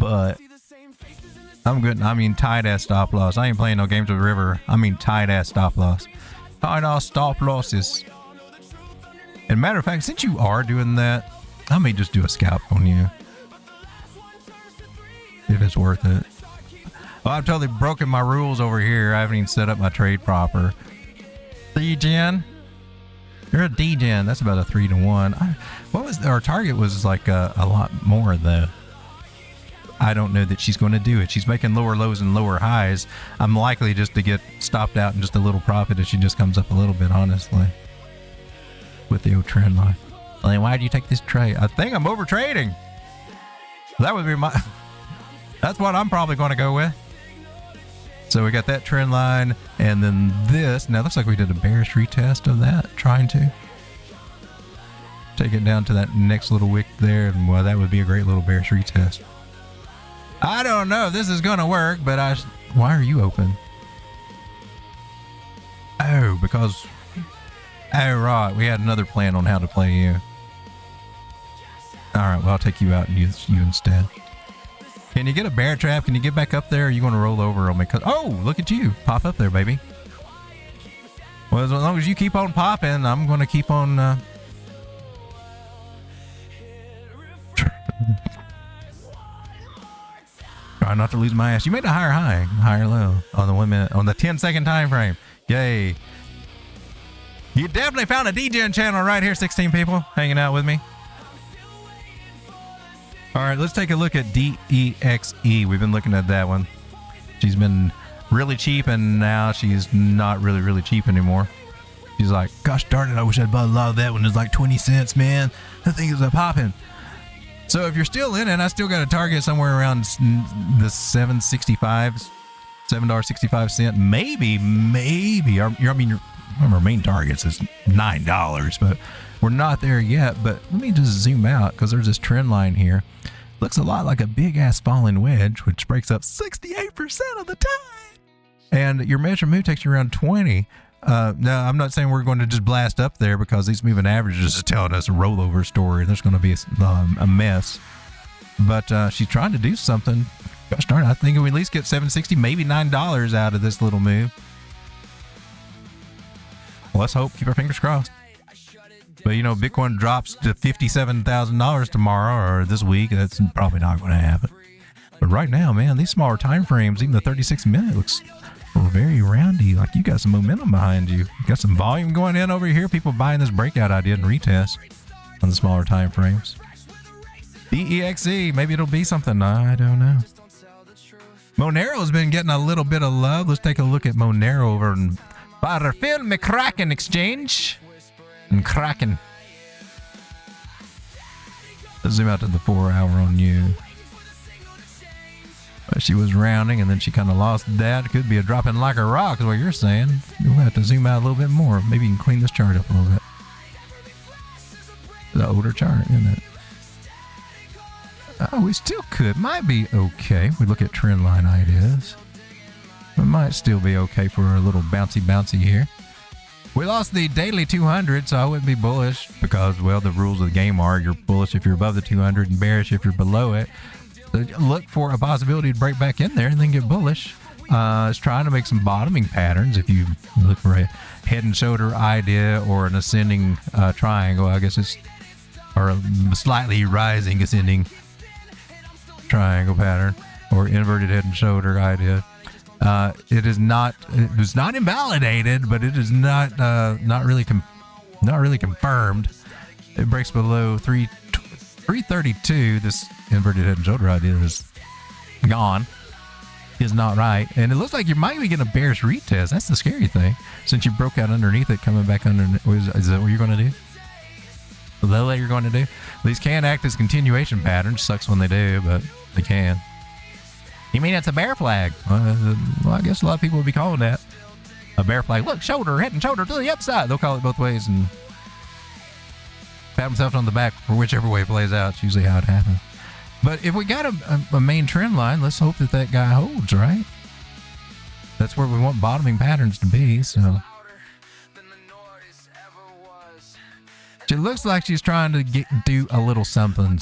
Speaker 2: But I'm good. I mean, tight ass stop loss. I ain't playing no games with River. I mean, tight ass stop loss. Tight ass stop losses. And matter of fact, since you are doing that, I may just do a scalp on you. If it's worth it. Well, I've totally broken my rules over here. I haven't even set up my trade proper. D-Gen? You're a D-Gen. That's about a 3-to-1. What was our target? Was like a lot more though. I don't know that she's going to do it. She's making lower lows and lower highs. I'm likely just to get stopped out in just a little profit if she just comes up a little bit, honestly. With the old trend line. I mean, why do you take this trade? I think I'm over trading. That would be my... That's what I'm probably going to go with. So we got that trend line and then this. Now it looks like we did a bearish retest of that, trying to. take it down to that next little wick there, and well, that would be a great little bearish retest. I don't know if this is gonna work, but why are you open? Oh, because right, we had another plan on how to play you. All right, well, I'll take you out and use you instead. Can you get a bear trap? Can you get back up there? Or are you going to roll over on me? Oh, look at you. Pop up there, baby. Well, as long as you keep on popping, I'm going to keep on... Try not to lose my ass. You made a higher high, higher low on the 1 minute, on the 10-second time frame. Yay. You definitely found a DJing channel right here, 16 people hanging out with me. All right, let's take a look at DEXE. We've been looking at that one. She's been really cheap, and now she's not really cheap anymore. She's like, gosh darn it, I wish I'd bought a lot of that when it was like 20 cents, man. That thing is a popping. So if you're still in it, I still got a target somewhere around the $7.65. Maybe. Our main targets is $9, but we're not there yet. But let me just zoom out because there's this trend line here. Looks a lot like a big ass falling wedge, which breaks up 68% of the time. And your measure move takes you around 20. Now, I'm not saying we're going to just blast up there because these moving averages are telling us a rollover story. There's going to be a mess. But she's trying to do something. Gosh darn it, I think we at least get $7.60, maybe $9 out of this little move. Well, let's hope. Keep our fingers crossed. But, you know, Bitcoin drops to $57,000 tomorrow or this week. That's probably not going to happen. But right now, man, these smaller time frames, even the 36-minute looks very roundy. Like you got some momentum behind you. You got some volume going in over here. People buying this breakout idea and retest on the smaller time frames. DEXE, maybe it'll be something. I don't know. Monero's been getting a little bit of love. Let's take a look at Monero over in Fairfield McCracken Exchange. And Kraken. Let's zoom out to the 4 hour on you. She was rounding and then she kind of lost that. It could be a dropping like a rock is what you're saying. We'll have to zoom out a little bit more. Maybe you can clean this chart up a little bit. It's an older chart, isn't it? Oh, we still could. Might be okay. We look at trend line ideas. It might still be okay for a little bouncy here. We lost the daily 200, so I wouldn't be bullish because, well, the rules of the game are you're bullish if you're above the 200 and bearish if you're below it. So look for a possibility to break back in there and then get bullish. It's trying to make some bottoming patterns. If you look for a head and shoulder idea or an ascending triangle, I guess it's, or a slightly rising ascending triangle pattern or inverted head and shoulder idea. It was not invalidated, but it is not really confirmed. It breaks below 332. This inverted head and shoulder idea is gone. Is not right, and it looks like you might be getting a bearish retest. That's the scary thing. Since you broke out underneath it, coming back under. Is that what you're going to do? Is that what you're going to do? These can act as continuation patterns. Sucks when they do, but they can. You mean it's a bear flag? Well, I guess a lot of people would be calling that a bear flag. Look, shoulder, head and shoulder to the upside. They'll call it both ways and pat themselves on the back for whichever way it plays out. It's usually how it happens. But if we got a main trend line, let's hope that guy holds, right? That's where we want bottoming patterns to be, so. It looks like she's trying to do a little something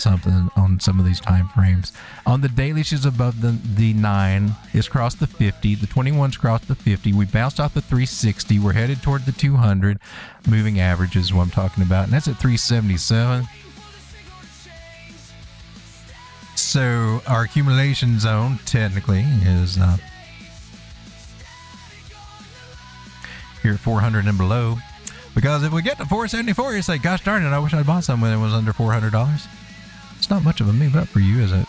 Speaker 2: on some of these time frames. On the daily, she's above the 9. It's crossed the 50. The 21's crossed the 50. We bounced off the 360. We're headed toward the 200. Moving average is what I'm talking about, and that's at 377. So our accumulation zone technically is here at 400 and below. Because if we get to 474, you say, gosh darn it, I wish I'd bought something when it was under $400. It's not much of a move up for you, is it?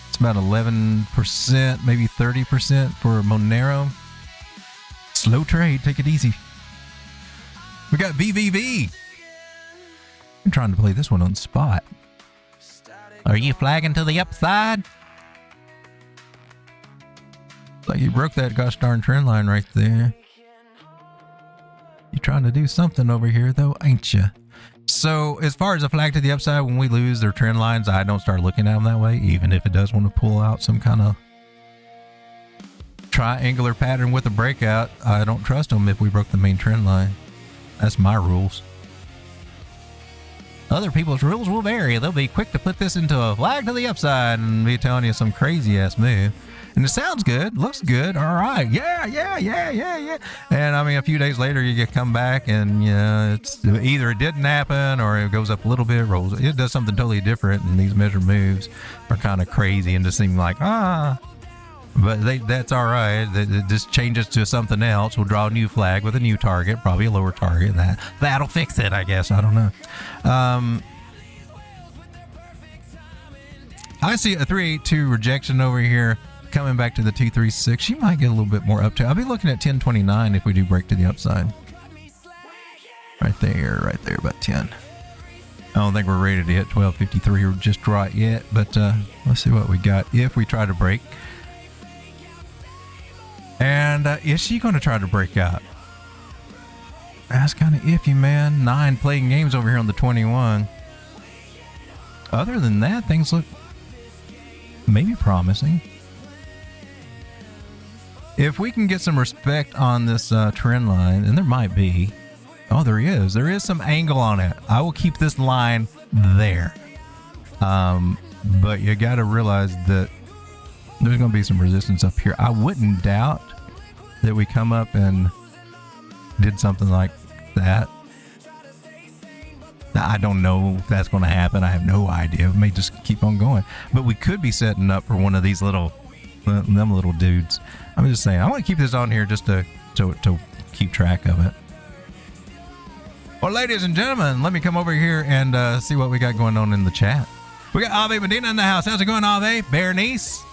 Speaker 2: It's about 11%, maybe 30% for Monero. Slow trade, take it easy. We got BVV. I'm trying to play this one on spot. Are you flagging to the upside? Like you broke that gosh darn trend line right there. You're trying to do something over here, though, ain't you? So as far as a flag to the upside, when we lose their trend lines, I don't start looking at them that way, even if it does want to pull out some kind of triangular pattern with a breakout. I don't trust them if we broke the main trend line. That's my rules. Other people's rules will vary. They'll be quick to put this into a flag to the upside and be telling you some crazy ass move. And it sounds good, looks good, all right, yeah. And I mean, a few days later, you come back and, you know, it's either it didn't happen or it goes up a little bit, rolls, it does something totally different. And these measured moves are kind of crazy and just seem like, but that's all right. It just changes to something else. We'll draw a new flag with a new target, probably a lower target. That'll fix it, I guess. I don't know. I see a 382 rejection over here. Coming back to the 236, you might get a little bit more up to. I'll be looking at 1029 if we do break to the upside. Right there, about 10. I don't think we're ready to hit 1253 or just right yet, but let's see what we got if we try to break. And is she going to try to break out? That's kind of iffy, man. 9 playing games over here on the 21. Other than that, things look maybe promising. If we can get some respect on this trend line, and there might be. Oh, there is some angle on it. I will keep this line there. But you got to realize that there's going to be some resistance up here. I wouldn't doubt that we come up and did something like that. Now, I don't know if that's going to happen. I have no idea. We may just keep on going. But we could be setting up for one of these little dudes. I'm just saying, I want to keep this on here just to keep track of it. Well, ladies and gentlemen, let me come over here and see what we got going on in the chat. We got Ave Medina in the house. How's it going, Ave? Berenice?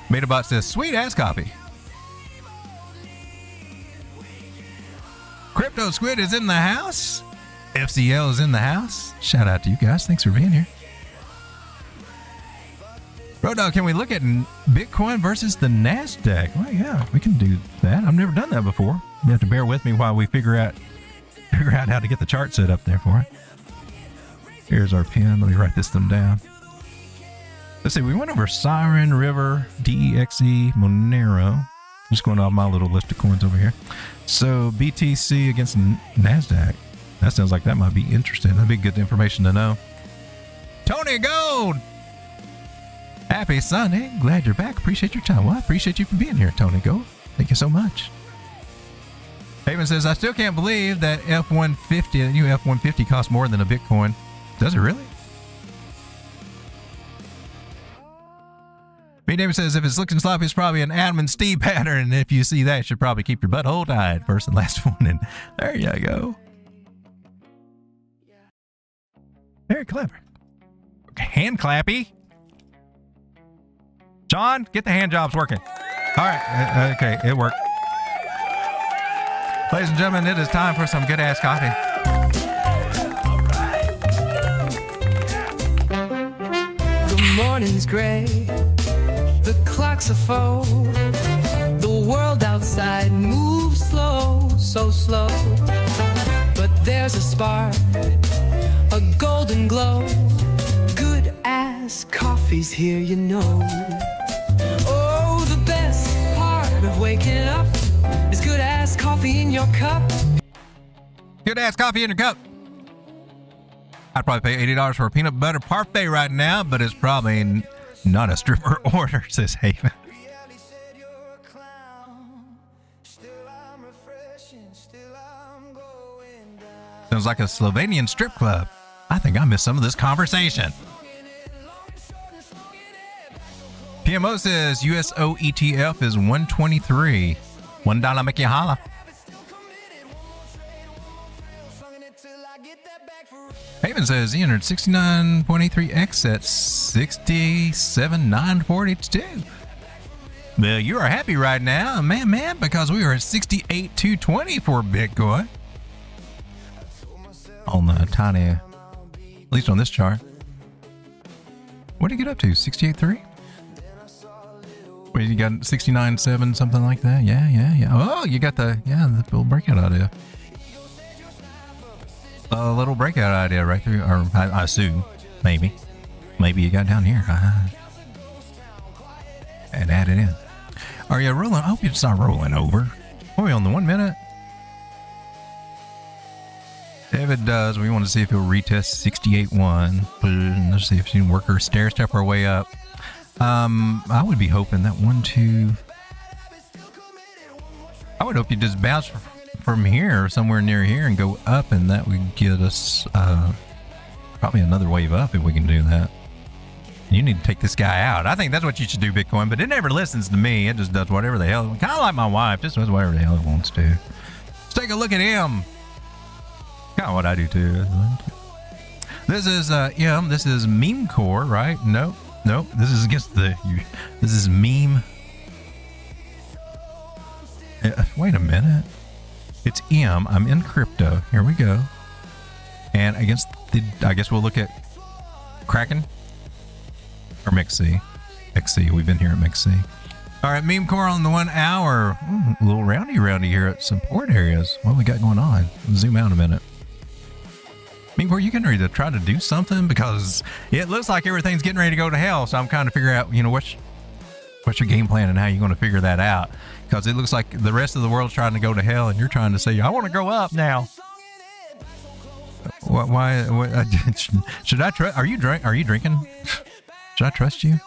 Speaker 2: Metabot says, sweet ass coffee. Crypto Squid is in the house. FCL is in the house. Shout out to you guys. Thanks for being here. Road, can we look at Bitcoin versus the NASDAQ? Well, yeah, we can do that. I've never done that before. You have to bear with me while we figure out how to get the chart set up there for it. Here's our pin. Let me write this down. Let's see. We went over Siren, River, DEXE, Monero. Just going off my little list of coins over here. So BTC against NASDAQ. That sounds like that might be interesting. That'd be good information to know. Tony Gold! Happy Sunday. Glad you're back. Appreciate your time. Well, I appreciate you for being here, Tony Gold. Thank you so much. Haven says, I still can't believe that F-150, the new F-150 costs more than a Bitcoin. Does it really? B. David says, if it's looking sloppy, it's probably an Adam and Steve pattern. And if you see that, you should probably keep your butthole tied. First and last one. And there you go. Very clever. Hand clappy. John, get the hand jobs working. All right. Okay, it worked. Ladies and gentlemen, it is time for some good-ass coffee.
Speaker 4: The morning's gray. The clocks are full. The world outside moves slow, so slow. But there's a spark, a golden glow. Good-ass coffee's here, you know. Oh, the best part of waking up is good-ass coffee in your cup.
Speaker 2: Good-ass coffee in your cup. I'd probably pay $80 for a peanut butter parfait right now, but it's probably not a stripper order, says Haven. Sounds like a Slovenian strip club. I think I missed some of this conversation. PMO says USO ETF is 123. $1 make you holla. Haven says he entered 69.83x at 67,942. Well, you are happy right now, man, because we are at 68,220 for Bitcoin. On the tiny, at least on this chart. What did it get up to? 68.3? Well, you got 69.7, something like that. Yeah. Oh, you got the little breakout idea. A little breakout idea right there, or I assume, maybe you got down here. And add it in. Are you rolling? I hope it's not rolling over. Are we on the 1 minute? If it does, we want to see if it'll retest 68.1. Let's see if she can work her stair step our way up. I would be hoping that 1, 2. I would hope you just bounce from here, somewhere near here, and go up, and that would get us probably another wave up if we can do that. You need to take this guy out. I think that's what you should do, Bitcoin, but it never listens to me. It just does whatever the hell. Kind of like my wife, just does whatever the hell it wants to. Let's take a look at him. Kind of what I do too. This is this is meme core, right? Nope. This is against this is meme. Wait a minute. It's M. I'm in crypto. Here we go. And against I guess we'll look at Kraken or MXC. XC. We've been here at MXC. All right, meme core on the 1 hour. A little roundy here at support areas. What we got going on? Zoom out a minute. Meme core, you getting ready to try to do something? Because it looks like everything's getting ready to go to hell. So I'm kind of figuring out, what's your game plan and how you're going to figure that out? Because it looks like the rest of the world's trying to go to hell, and you're trying to say, I want to go up now. Why? Should I trust? Are you drinking? Should I trust you?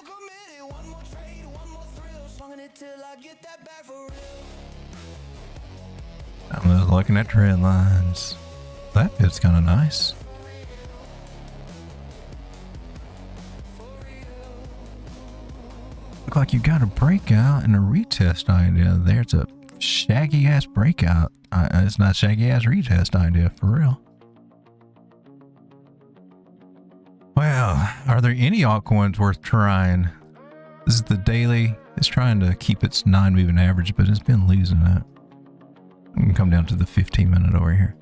Speaker 2: I'm just looking at trend lines. That bit's kind of nice. Look like you got a breakout and a retest idea. There's a shaggy ass breakout. It's not shaggy ass retest idea for real. Well, are there any altcoins worth trying? This is the daily. It's trying to keep its 9 moving average, but it's been losing it. We can come down to the 15 minute over here.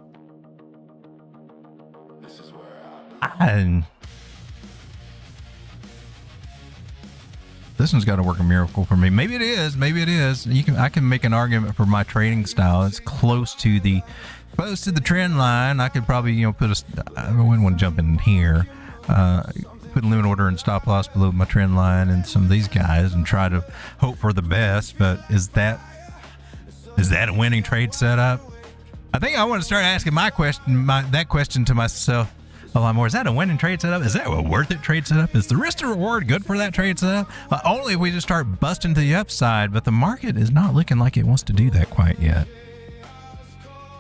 Speaker 2: This one's got to work a miracle for me. Maybe it is. I can make an argument for my trading style. It's close to the trend line. I could probably, I wouldn't want to jump in here. Put a limit order and stop loss below my trend line and some of these guys and try to hope for the best. But is that a winning trade setup? I think I want to start asking that question to myself a lot more. Is that a winning trade setup? Is that a worth it trade setup? Is the risk to reward good for that trade setup? Only if we just start busting to the upside, but the market is not looking like it wants to do that quite yet.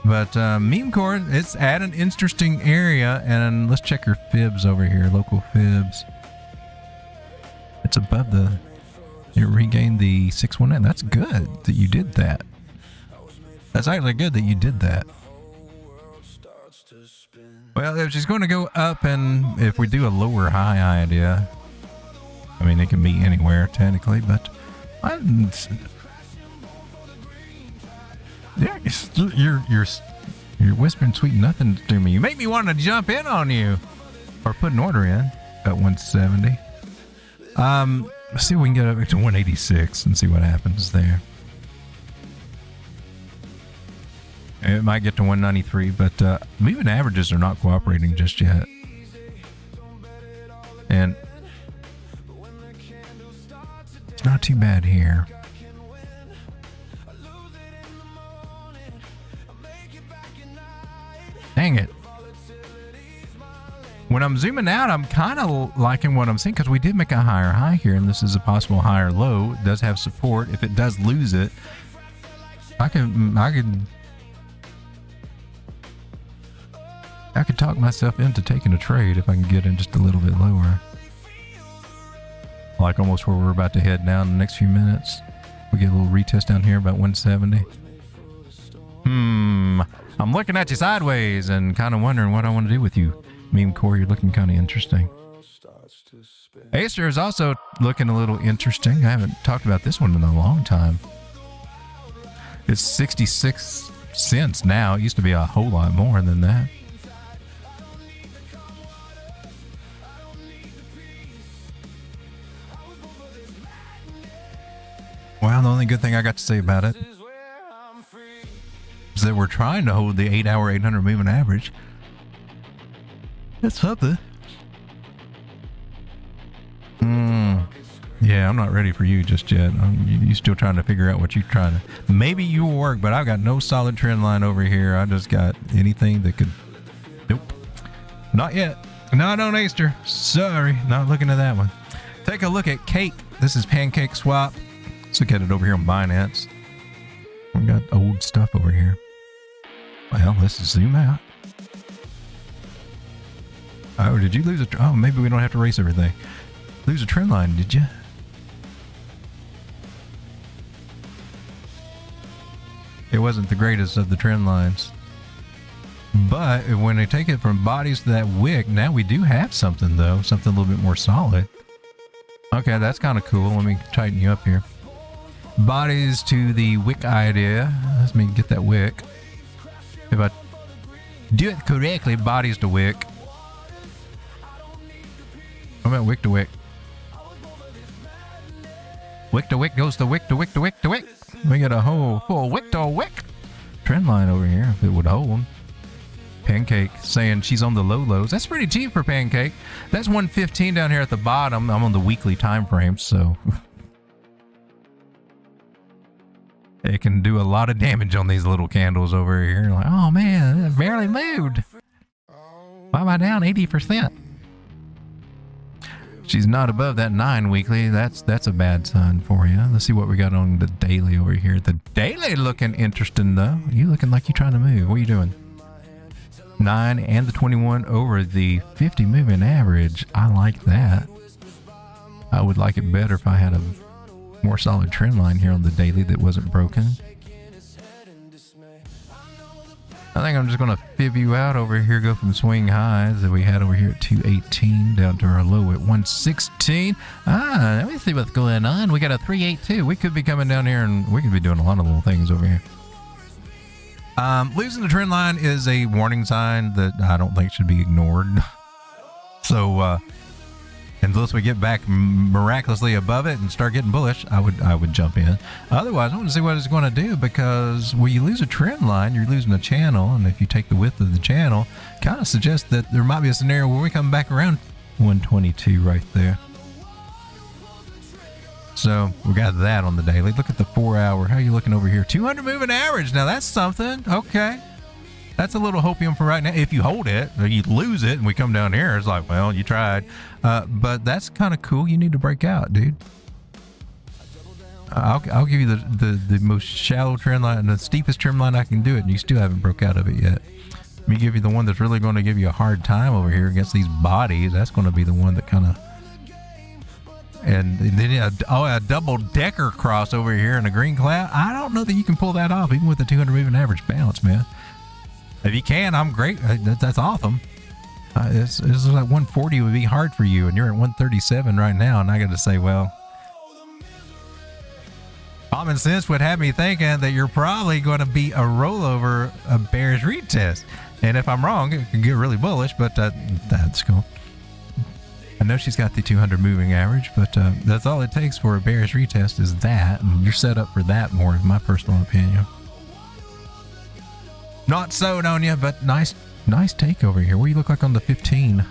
Speaker 2: But meme core, it's at an interesting area, and let's check your fibs over here, local fibs. It's above it regained the 619. That's good that you did that. That's actually good that you did that. Well, if she's going to go up, and if we do a lower high idea, I mean, it can be anywhere technically, but you're whispering sweet nothing to me. You make me want to jump in on you, or put an order in at 170. Let's see if we can get up to 186 and see what happens there. It might get to 193, but moving averages are not cooperating just yet. And it's not too bad here. Dang it. When I'm zooming out, I'm kind of liking what I'm seeing because we did make a higher high here, and this is a possible higher low. It does have support. If it does lose it, I could talk myself into taking a trade if I can get in just a little bit lower. Like almost where we're about to head down in the next few minutes. We get a little retest down here about 170. I'm looking at you sideways and kind of wondering what I want to do with you. Meme core, you're looking kind of interesting. Acer is also looking a little interesting. I haven't talked about this one in a long time. It's 66 cents now. It used to be a whole lot more than that. The only good thing I got to say about it is that we're trying to hold the 8-hour 800 moving average. That's something. Yeah, I'm not ready for you just yet. You still trying to figure out what you're trying to. Maybe you will work, but I've got no solid trend line over here. I just got anything that could. Nope. Not yet. Not on Easter. Sorry, not looking at that one. Take a look at Cake. This is Pancake Swap. Let's look at it over here on Binance. We got old stuff over here. Well, let's zoom out. Oh, did you lose a... Oh, maybe we don't have to erase everything. Lose a trend line, did you? It wasn't the greatest of the trend lines. But when they take it from bodies to that wick, now we do have something, though. Something a little bit more solid. Okay, that's kind of cool. Let me tighten you up here. Bodies to the wick idea. Let me get that wick. If I do it correctly, bodies to wick. How about wick to wick? Wick to wick goes to wick to wick to wick to wick. We got a whole full wick to wick trend line over here if it would hold. Pancake saying she's on the low lows. That's pretty cheap for Pancake. That's 115 down here at the bottom. I'm on the weekly time frame, so it can do a lot of damage on these little candles over here. Like, oh man, it barely moved. Why am I down 80%? She's not above that 9 weekly. That's a bad sign for you. Let's see what we got on the daily over here. The daily looking interesting though. You looking like you're trying to move. What are you doing? 9 and the 21 over the 50 moving average. I like that. I would like it better if I had a more solid trend line here on the daily that wasn't broken. I think I'm just going to fib you out over here, go from swing highs that we had over here at 218 down to our low at 116. Let me see what's going on. We got a 382. We could be coming down here and we could be doing a lot of little things over here. Losing the trend line is a warning sign that I don't think should be ignored. So, unless we get back miraculously above it and start getting bullish, I would jump in. Otherwise, I want to see what it's going to do, because when you lose a trend line, you're losing a channel, and if you take the width of the channel, kind of suggests that there might be a scenario where we come back around 122 right there. So we got that on the daily. Look at the 4 hour. How are you looking over here? 200 moving average. Now that's something. Okay. That's a little hopium for right now. If you hold it, or you lose it, and we come down here, it's like, well, you tried. But that's kind of cool. You need to break out, dude. I'll give you the most shallow trend line, the steepest trend line I can do it, and you still haven't broke out of it yet. Let me give you the one that's really going to give you a hard time over here against these bodies. That's going to be the one that kind of... And then a double decker cross over here in a green cloud. I don't know that you can pull that off, even with the 200 moving average bounce, man. If you can, I'm great. That's awesome. It's like 140 would be hard for you, and you're at 137 right now. And I got to say, well, common sense would have me thinking that you're probably going to be a rollover, a bearish retest. And if I'm wrong, it can get really bullish, but that's cool. I know she's got the 200 moving average, but that's all it takes for a bearish retest is that, and you're set up for that more, in my personal opinion. Not sold on you, but nice take over here. What do you look like on the 15?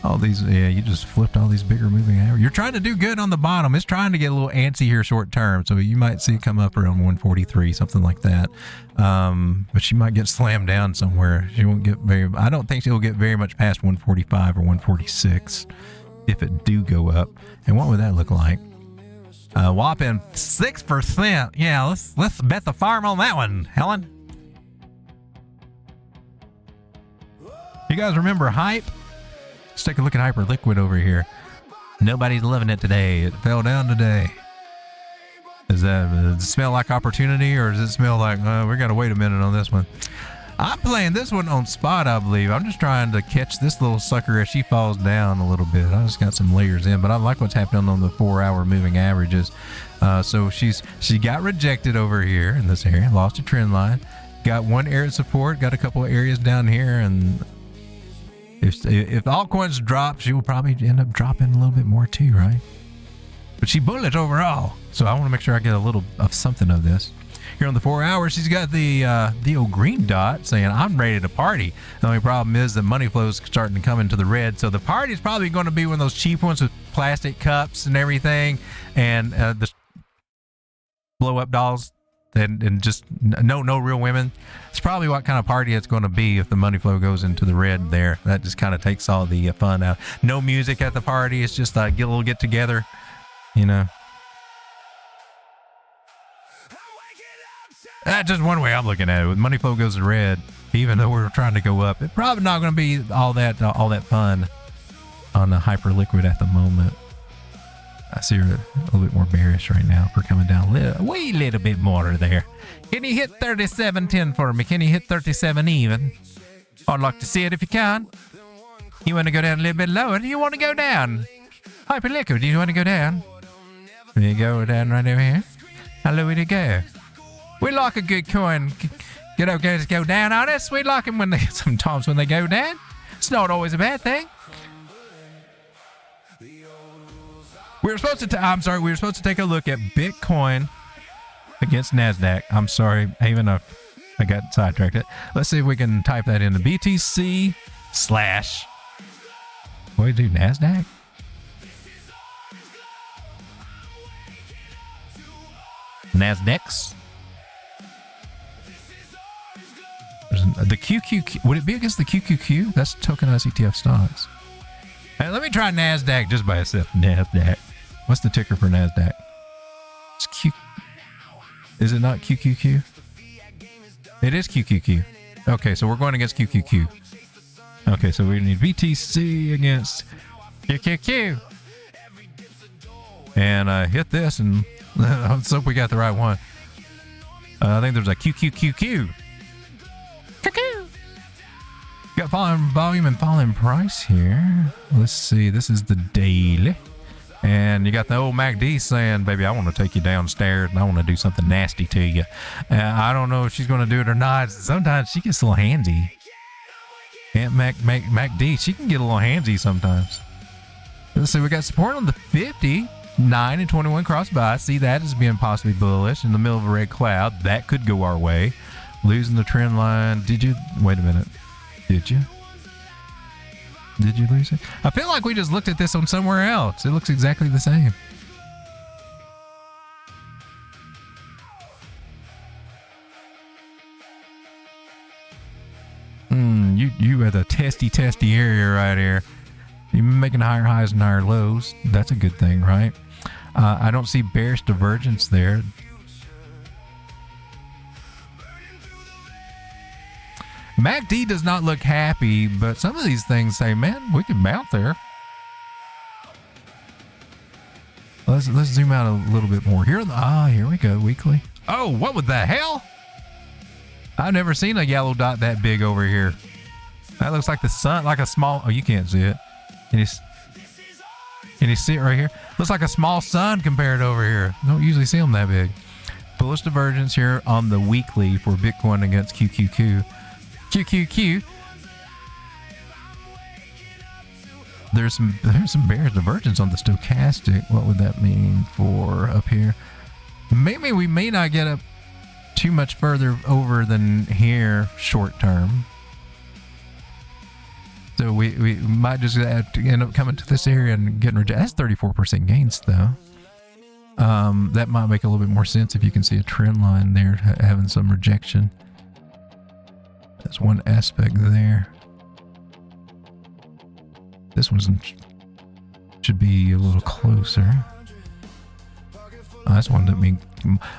Speaker 2: All these, yeah, you just flipped all these bigger moving average. You're trying to do good on the bottom. It's trying to get a little antsy here short term, so you might see it come up around 143, something like that. But she might get slammed down somewhere. She won't get very, I don't think she'll get very much past 145 or 146 if it do go up. And what would that look like? Whopping 6%. Yeah, let's bet the farm on that one, Helen. You guys remember Hype? Let's take a look at Hyperliquid over here. Nobody's loving it today. It fell down today. Does it smell like opportunity, or does it smell like, we got to wait a minute on this one? I'm playing this one on spot, I believe. I'm just trying to catch this little sucker as she falls down a little bit. I just got some layers in, but I like what's happening on the 4 hour moving averages. So she got rejected over here in this area, lost a trend line, got one area of support, got a couple of areas down here, and if altcoins drop, she will probably end up dropping a little bit more too, right? but she bullish overall. So I want to make sure I get a little of something of this. Here on the 4 hours, she's got the old green dot saying, I'm ready to party. The only problem is the money flow is starting to come into the red. So the party is probably going to be one of those cheap ones with plastic cups and everything. And the blow up dolls and just no real women. It's probably what kind of party it's going to be if the money flow goes into the red there. That just kind of takes all the fun out. No music at the party. It's just a little get together, you know. That's just one way I'm looking at it. When money flow goes to red, even though we're trying to go up, it's probably not going to be all that fun on the Hyperliquid at the moment. I see her a little bit more bearish right now for coming down a wee little bit more there. Can you hit 37.10 for me? Can you hit 37 even? I'd like to see it if you can. You want to go down a little bit lower? Do you want to go down? Hyperliquid, do you want to go down? There you go, down right over here. How low would it go? We like a good coin. You know, guys go down on us. We like them when they sometimes when they go down. It's not always a bad thing. We were supposed to take a look at Bitcoin against NASDAQ. I'm sorry, even I got sidetracked. Let's see if we can type that into BTC / what do we do, NASDAQ? NASDAQs. The QQQ, would it be against the QQQ? That's tokenized ETF stocks. Hey, let me try NASDAQ just by itself. NASDAQ. What's the ticker for NASDAQ? It's Q. Is it not QQQ? It is QQQ. Okay, so we're going against QQQ. Okay, so we need BTC against QQQ. And hit this, and let's hope we got the right one. I think there's a QQQQ. Got falling volume and falling price here. Let's see. This is the daily. And you got the old MACD saying, baby, I want to take you downstairs and I want to do something nasty to you. I don't know if she's going to do it or not. Sometimes she gets a little handsy. Aunt MACD, she can get a little handsy sometimes. Let's see. We got support on the 50. 9 and 21 cross by. See that as being possibly bullish in the middle of a red cloud. That could go our way. Losing the trend line. Did you? Wait a minute. Did you? Did you lose it? I feel like we just looked at this on somewhere else. It looks exactly the same. You at a testy area right here. You're making higher highs and higher lows. That's a good thing, right? I don't see bearish divergence there. MACD does not look happy, but some of these things say, man, we can mount there. Let's zoom out a little bit more. Here we go, weekly. Oh, what the hell? I've never seen a yellow dot that big over here. That looks like the sun, like a small, oh, you can't see it. Can you see it right here? Looks like a small sun compared to over here. Don't usually see them that big. Bullish divergence here on the weekly for Bitcoin against QQQ. QQQ. There's some bearish divergence on the stochastic. What would that mean for up here? Maybe we may not get up too much further over than here short term. So we might just have to end up coming to this area and getting rejected. That's 34% gains though. That might make a little bit more sense if you can see a trend line there having some rejection. That's one aspect there. This one should be a little closer. Oh, that's one that mean.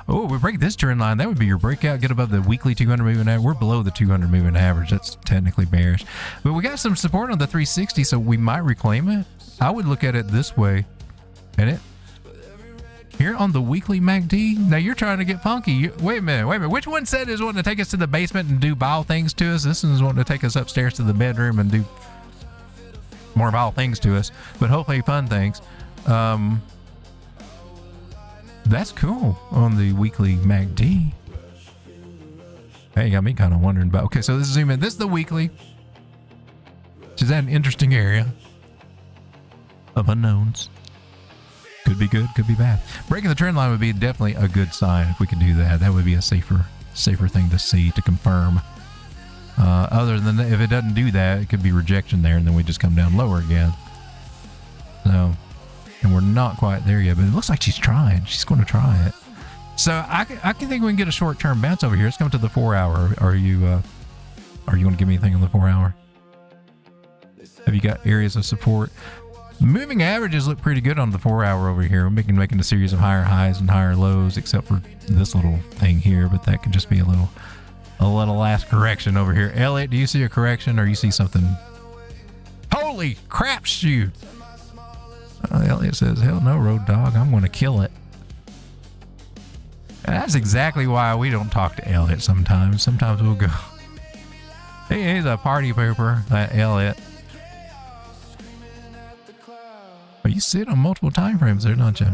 Speaker 2: Oh, we break this trend line. That would be your breakout. Get above the weekly 200 moving average. We're below the 200 moving average. That's technically bearish. But we got some support on the 360, so we might reclaim it. I would look at it this way. And it here on the weekly MACD. Now you're trying to get funky. Wait a minute. Which one said is wanting to take us to the basement and do vile things to us? This one's wanting to take us upstairs to the bedroom and do more vile things to us, but hopefully fun things. That's cool on the weekly MACD. Hey, got me kind of wondering about. Okay, so this is zoom in. This is the weekly. Which is an interesting area of unknowns. Could be good, could be bad. Breaking the trend line would be definitely a good sign if we could do that. That would be a safer thing to see, to confirm. Other than that, if it doesn't do that, it could be rejection there, and then we just come down lower again. So, and we're not quite there yet, but it looks like she's trying. She's going to try it. So I can think we can get a short-term bounce over here. Let's come to the 4 hour. Are you going to give me anything on the 4 hour? Have you got areas of support? Moving averages look pretty good on the 4 hour over here. We're making a series of higher highs and higher lows, except for this little thing here, but that could just be a little last correction over here. Elliot, do you see a correction, or you see something? Holy crap shoot! Elliot says, hell no, Road Dog, I'm going to kill it. And that's exactly why we don't talk to Elliot sometimes. Sometimes we'll go, hey, he's a party pooper, that Elliot. But you see it on multiple time frames there, don't you?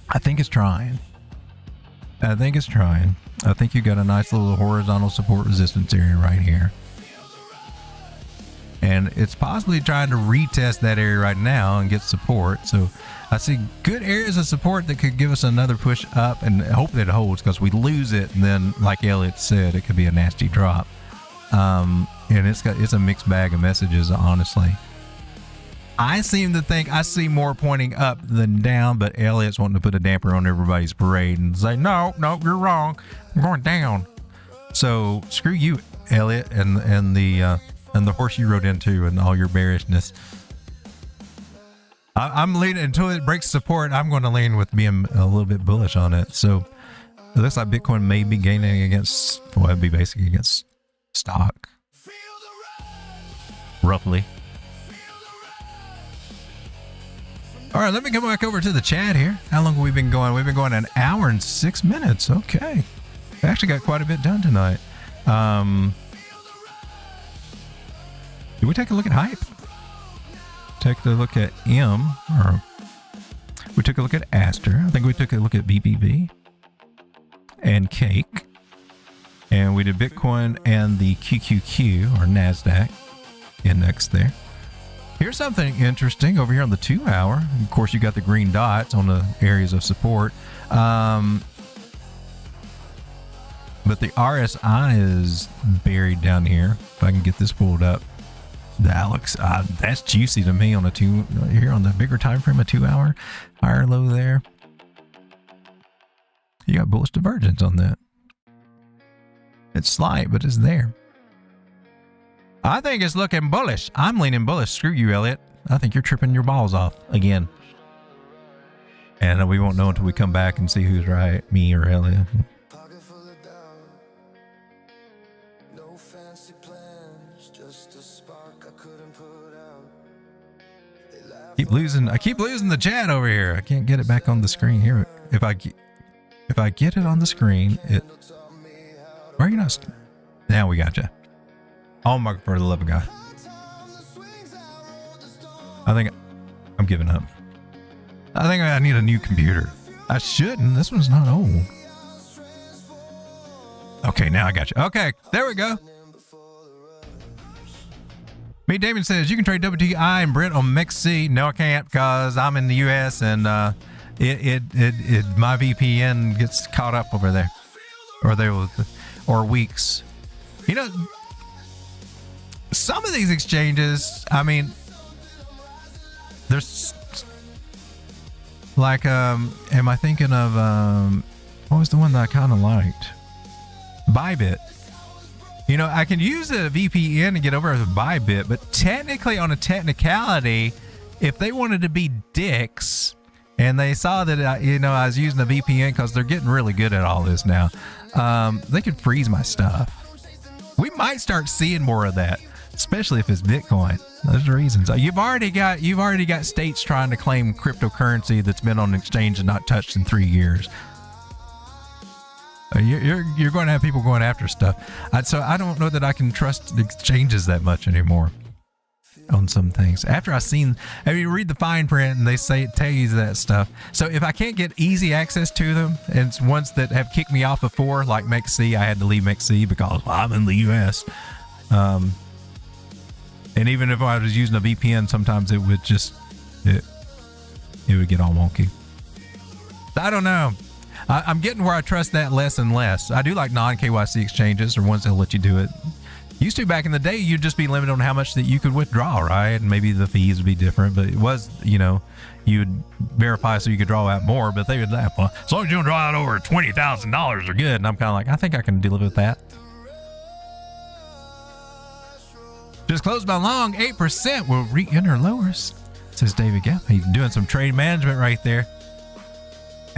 Speaker 2: I think it's trying. I think you got a nice little horizontal support resistance area right here. And it's possibly trying to retest that area right now and get support. So I see good areas of support that could give us another push up, and hope that it holds, because we lose it, and then, like Elliot said, it could be a nasty drop. And it's a mixed bag of messages, honestly. I seem to think I see more pointing up than down, but Elliot's wanting to put a damper on everybody's parade and say, no, you're wrong. I'm going down. So screw you, Elliot, and the horse you rode into and all your bearishness. I'm leaning until it breaks support. I'm going to lean with being a little bit bullish on it. So it looks like Bitcoin may be gaining against, well, it'd be basically against stock, roughly. All right, let me come back over to the chat here. How long have we been going? We've been going 1 hour and 6 minutes. Okay. We actually got quite a bit done tonight. Did we take a look at Hype? Take a look at M, or we took a look at Aster. I think we took a look at BBB and Cake. And we did Bitcoin and the QQQ, or NASDAQ index there. Here's something interesting over here on the 2 hour. Of course, you got the green dots on the areas of support. But the RSI is buried down here. If I can get this pulled up. That looks, that's juicy to me on a here on the bigger time frame, a 2 hour, higher low there. You got bullish divergence on that. It's slight, but it's there. I think it's looking bullish. I'm leaning bullish. Screw you, Elliot. I think you're tripping your balls off again. And we won't know until we come back and see who's right, me or Elliot. I keep losing the chat over here. I can't get it back on the screen here. If I get it on the screen, why are you not? Now we got you. Oh my, for the love of God. I think I'm giving up. I think I need a new computer. I shouldn't. This one's not old. Okay, now I got you. Okay, there we go. Me, Damon says, you can trade WTI and Brent on MEXC. No, I can't, because I'm in the US and my VPN gets caught up over there. Or weeks. You know, some of these exchanges, I mean, there's like, am I thinking of, what was the one that I kind of liked? Bybit. You know, I can use a VPN to get over to Bybit, but technically, on a technicality, if they wanted to be dicks and they saw that, I was using a VPN, because they're getting really good at all this now, they could freeze my stuff. We might start seeing more of that, especially if it's Bitcoin. Those are reasons. You've already got states trying to claim cryptocurrency that's been on an exchange and not touched in 3 years. You're going to have people going after stuff. So I don't know that I can trust the exchanges that much anymore. on some things. After you read the fine print and they tell you that stuff. So if I can't get easy access to them, and it's ones that have kicked me off before, like MEXC, I had to leave MEXC because I'm in the US. And even if I was using a VPN, sometimes it would just, it would get all wonky. I don't know. I'm getting where I trust that less and less. I do like non-KYC exchanges, or ones that'll let you do it. Used to, back in the day, you'd just be limited on how much that you could withdraw, right? And maybe the fees would be different, but it was, you'd verify so you could draw out more, but they would laugh. Well, as long as you don't draw out over $20,000, they're good. And I'm kind of like, I think I can deal with that. Just closed my long, 8% will re-enter lowers, says David Gapp. He's doing some trade management right there.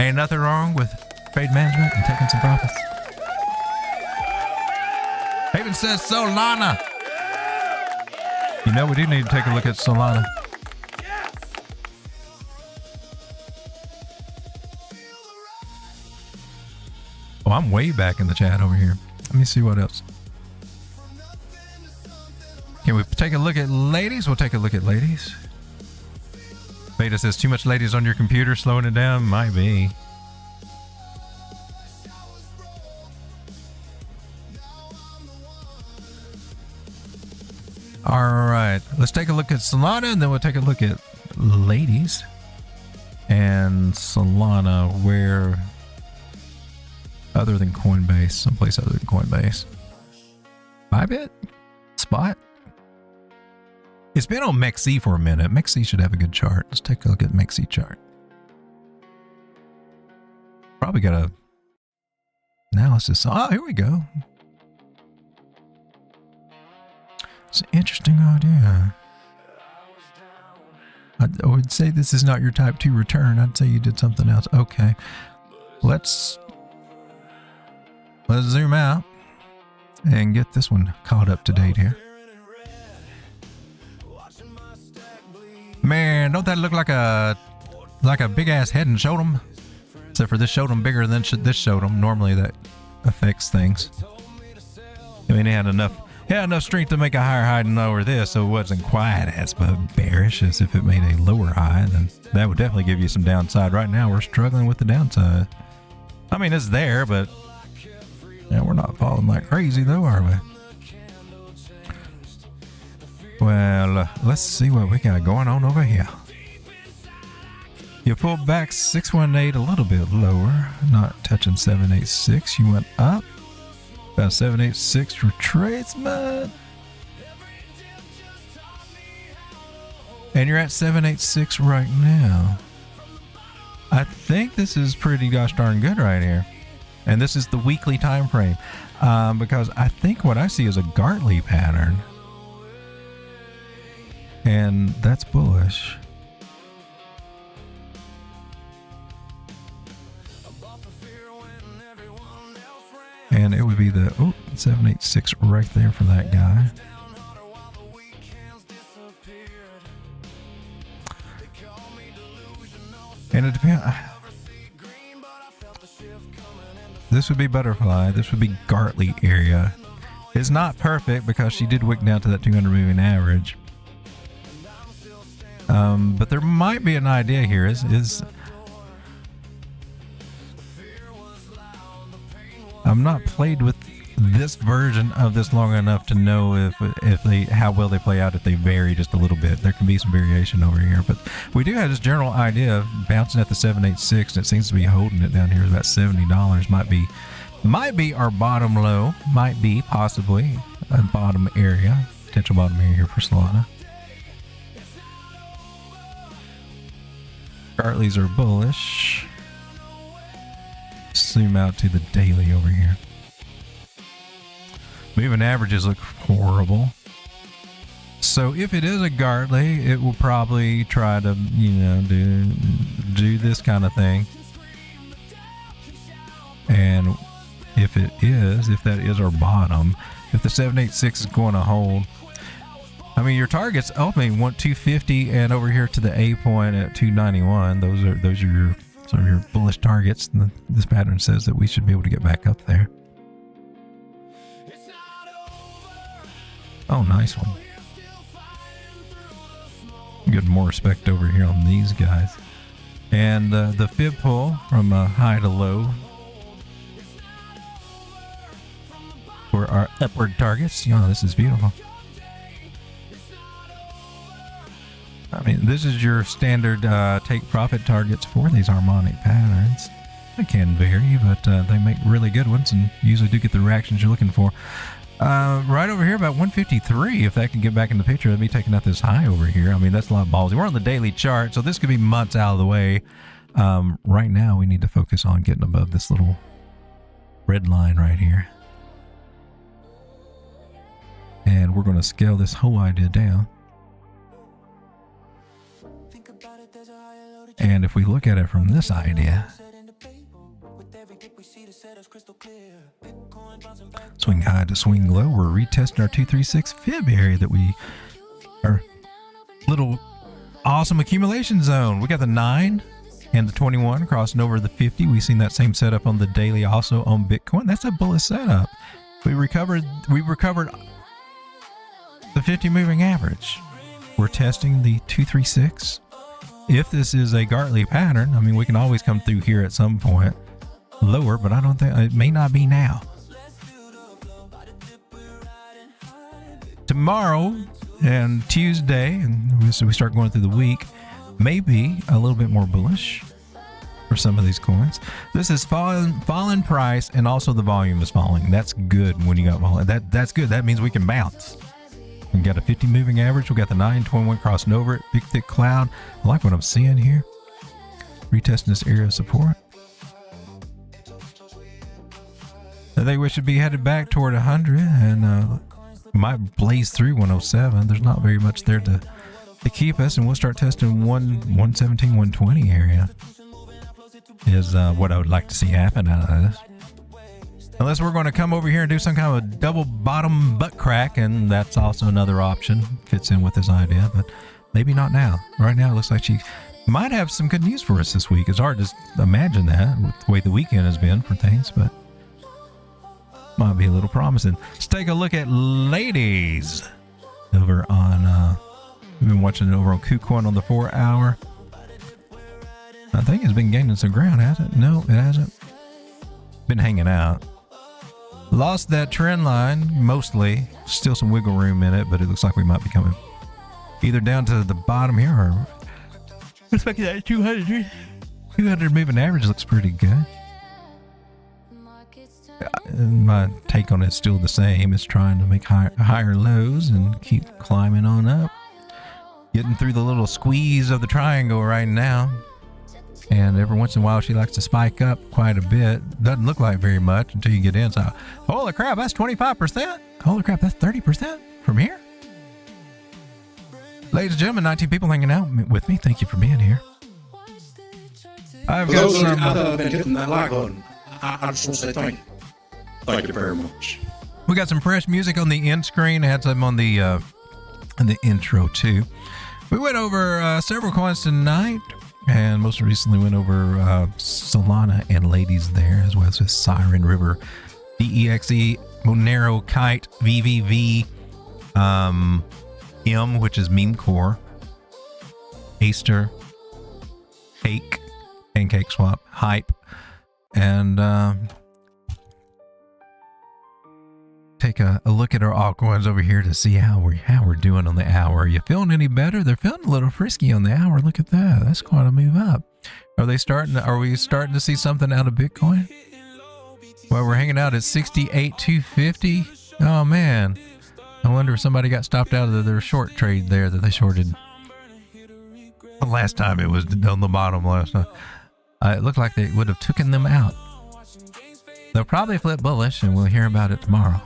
Speaker 2: Ain't nothing wrong with trade management and taking some profits. Haven says Solana. We do need to take a look at Solana. Oh, I'm way back in the chat over here. Let me see what else. Can we take a look at ladies? We'll take a look at ladies. Beta says too much ladies on your computer, slowing it down. Might be. All right, let's take a look at Solana, and then we'll take a look at ladies and Solana, where other than Coinbase, someplace other than Coinbase. Bybit? Spot? It's been on MEXC for a minute. MEXC should have a good chart. Let's take a look at MEXC chart. Probably got a analysis. Oh, here we go. It's an interesting idea. I would say this is not your type 2 return. I'd say you did something else. Okay. Let's zoom out and get this one caught up to date here. Man, don't that look like a big ass head and shoulder? Except for this shoulder bigger than this shoulder. Normally that affects things. I mean, he had enough strength to make a higher high than lower this, so it wasn't quite as bearish as if it made a lower high. Then that would definitely give you some downside. Right now, we're struggling with the downside. I mean, it's there, but we're not falling like crazy, though, are we? Well, let's see what we got going on over here. You pulled back 618 a little bit lower, not touching 786. You went up. About 786 for retracement. And you're at 786 right now. I think this is pretty gosh darn good right here. And this is the weekly time frame. Because I think what I see is a Gartley pattern. And that's bullish. And it would be the 786 right there for that guy. And it depends. This would be butterfly. This would be Gartley area. It's not perfect because she did wick down to that 200 moving average. But there might be an idea here. I'm not played with this version of this long enough to know how well they play out if they vary just a little bit. There can be some variation over here, but we do have this general idea of bouncing at the 786, and it seems to be holding it down here about $70. Might be our bottom low. Might be possibly a bottom area, potential bottom area here for Solana. Gartleys are bullish. Zoom out to the daily over here. Moving averages look horrible. So if it is a Gartley, it will probably try to, do this kind of thing. And if that is our bottom, if the 786 is going to hold, I mean, your targets ultimately want 250 and over here to the A point at 291. Those are your bullish targets. And this pattern says that we should be able to get back up there. Oh, nice one. Get more respect over here on these guys. And the fib pull from high to low for our upward targets. You know, this is beautiful. I mean, this is your standard take profit targets for these harmonic patterns. They can vary, but they make really good ones and usually do get the reactions you're looking for. Right over here, about 153, if that can get back in the picture, that'd be taking out this high over here. I mean, that's a lot of ballsy. We're on the daily chart, so this could be months out of the way. Right now, we need to focus on getting above this little red line right here. And we're going to scale this whole idea down. And if we look at it from this idea, swing high to swing low, we're retesting our 236 fib area that we our little awesome accumulation zone. We got the 9 and the 21 crossing over the 50. We've seen that same setup on the daily also on Bitcoin. That's a bullish setup. We recovered the 50 moving average. We're testing the 236. If this is a Gartley pattern, I mean, we can always come through here at some point lower, but I don't think it may not be now. Tomorrow and Tuesday, and so we start going through the week, maybe a little bit more bullish for some of these coins. This is fallen price, and also the volume is falling. That's good when you got volume. That's good. That means we can bounce. We got a 50 moving average. We got the 921 crossing over it. Big thick cloud. I like what I'm seeing here. Retesting this area of support. I think we should be headed back toward 100 and might blaze through 107. There's not very much there to keep us, and we'll start testing 117, 120 area is what I would like to see happen out of this. Unless we're going to come over here and do some kind of a double bottom butt crack, and that's also another option. Fits in with this idea, but maybe not now. Right now, it looks like she might have some good news for us this week. It's hard to imagine that with the way the weekend has been for things, but might be a little promising. Let's take a look at ladies over on, we've been watching it over on KuCoin on the 4 hour. I think it's been gaining some ground, hasn't it? No, it hasn't. Been hanging out. Lost that trend line mostly. Still some wiggle room in it, but it looks like we might be coming either down to the bottom here or looks like that 200 moving average looks pretty good. My take on it's still the same. It's trying to make higher lows and keep climbing on up. Getting through the little squeeze of the triangle right now. And every once in a while, she likes to spike up quite a bit. Doesn't look like very much until you get in. So, holy crap, that's 25%. Holy crap, that's 30% from here. Ladies and gentlemen, 19 people hanging out with me. Thank you for being here. I've got
Speaker 3: those
Speaker 2: some.
Speaker 3: other been hitting that like button. I just want to say thank you. Thank you very much.
Speaker 2: We got some fresh music on the end screen. I had some on the intro too. We went over several coins tonight. And most recently went over Solana and ladies there, as well as with Siren, River, DEXE, Monero, Kite, VVV, M, which is Meme Core, Aster, Cake, Pancake Swap, Hype, and take a look at our altcoins over here to see how we're doing on the hour. Are you feeling any better? They're feeling a little frisky on the hour. Look at that. That's quite a move up. Are we starting to see something out of Bitcoin? Well, we're hanging out at 68,250. Oh man. I wonder if somebody got stopped out of their short trade there that they shorted. The last time it was on the bottom last time. It looked like they would have taken them out. They'll probably flip bullish and we'll hear about it tomorrow.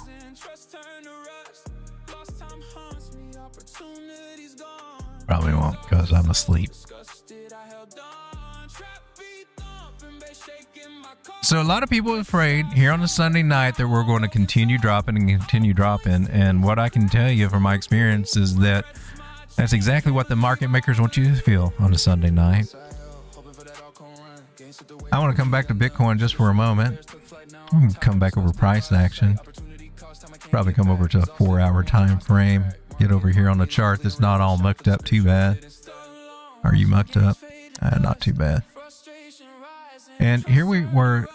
Speaker 2: Probably won't because I'm asleep. So a lot of people are afraid here on a Sunday night that we're going to continue dropping. And what I can tell you from my experience is that that's exactly what the market makers want you to feel on a Sunday night. I want to come back to Bitcoin just for a moment. Come back over price action. Probably come over to a 4-hour time frame. Get over here on the chart that's not all mucked up too bad. Are you mucked up? Not too bad. And here we were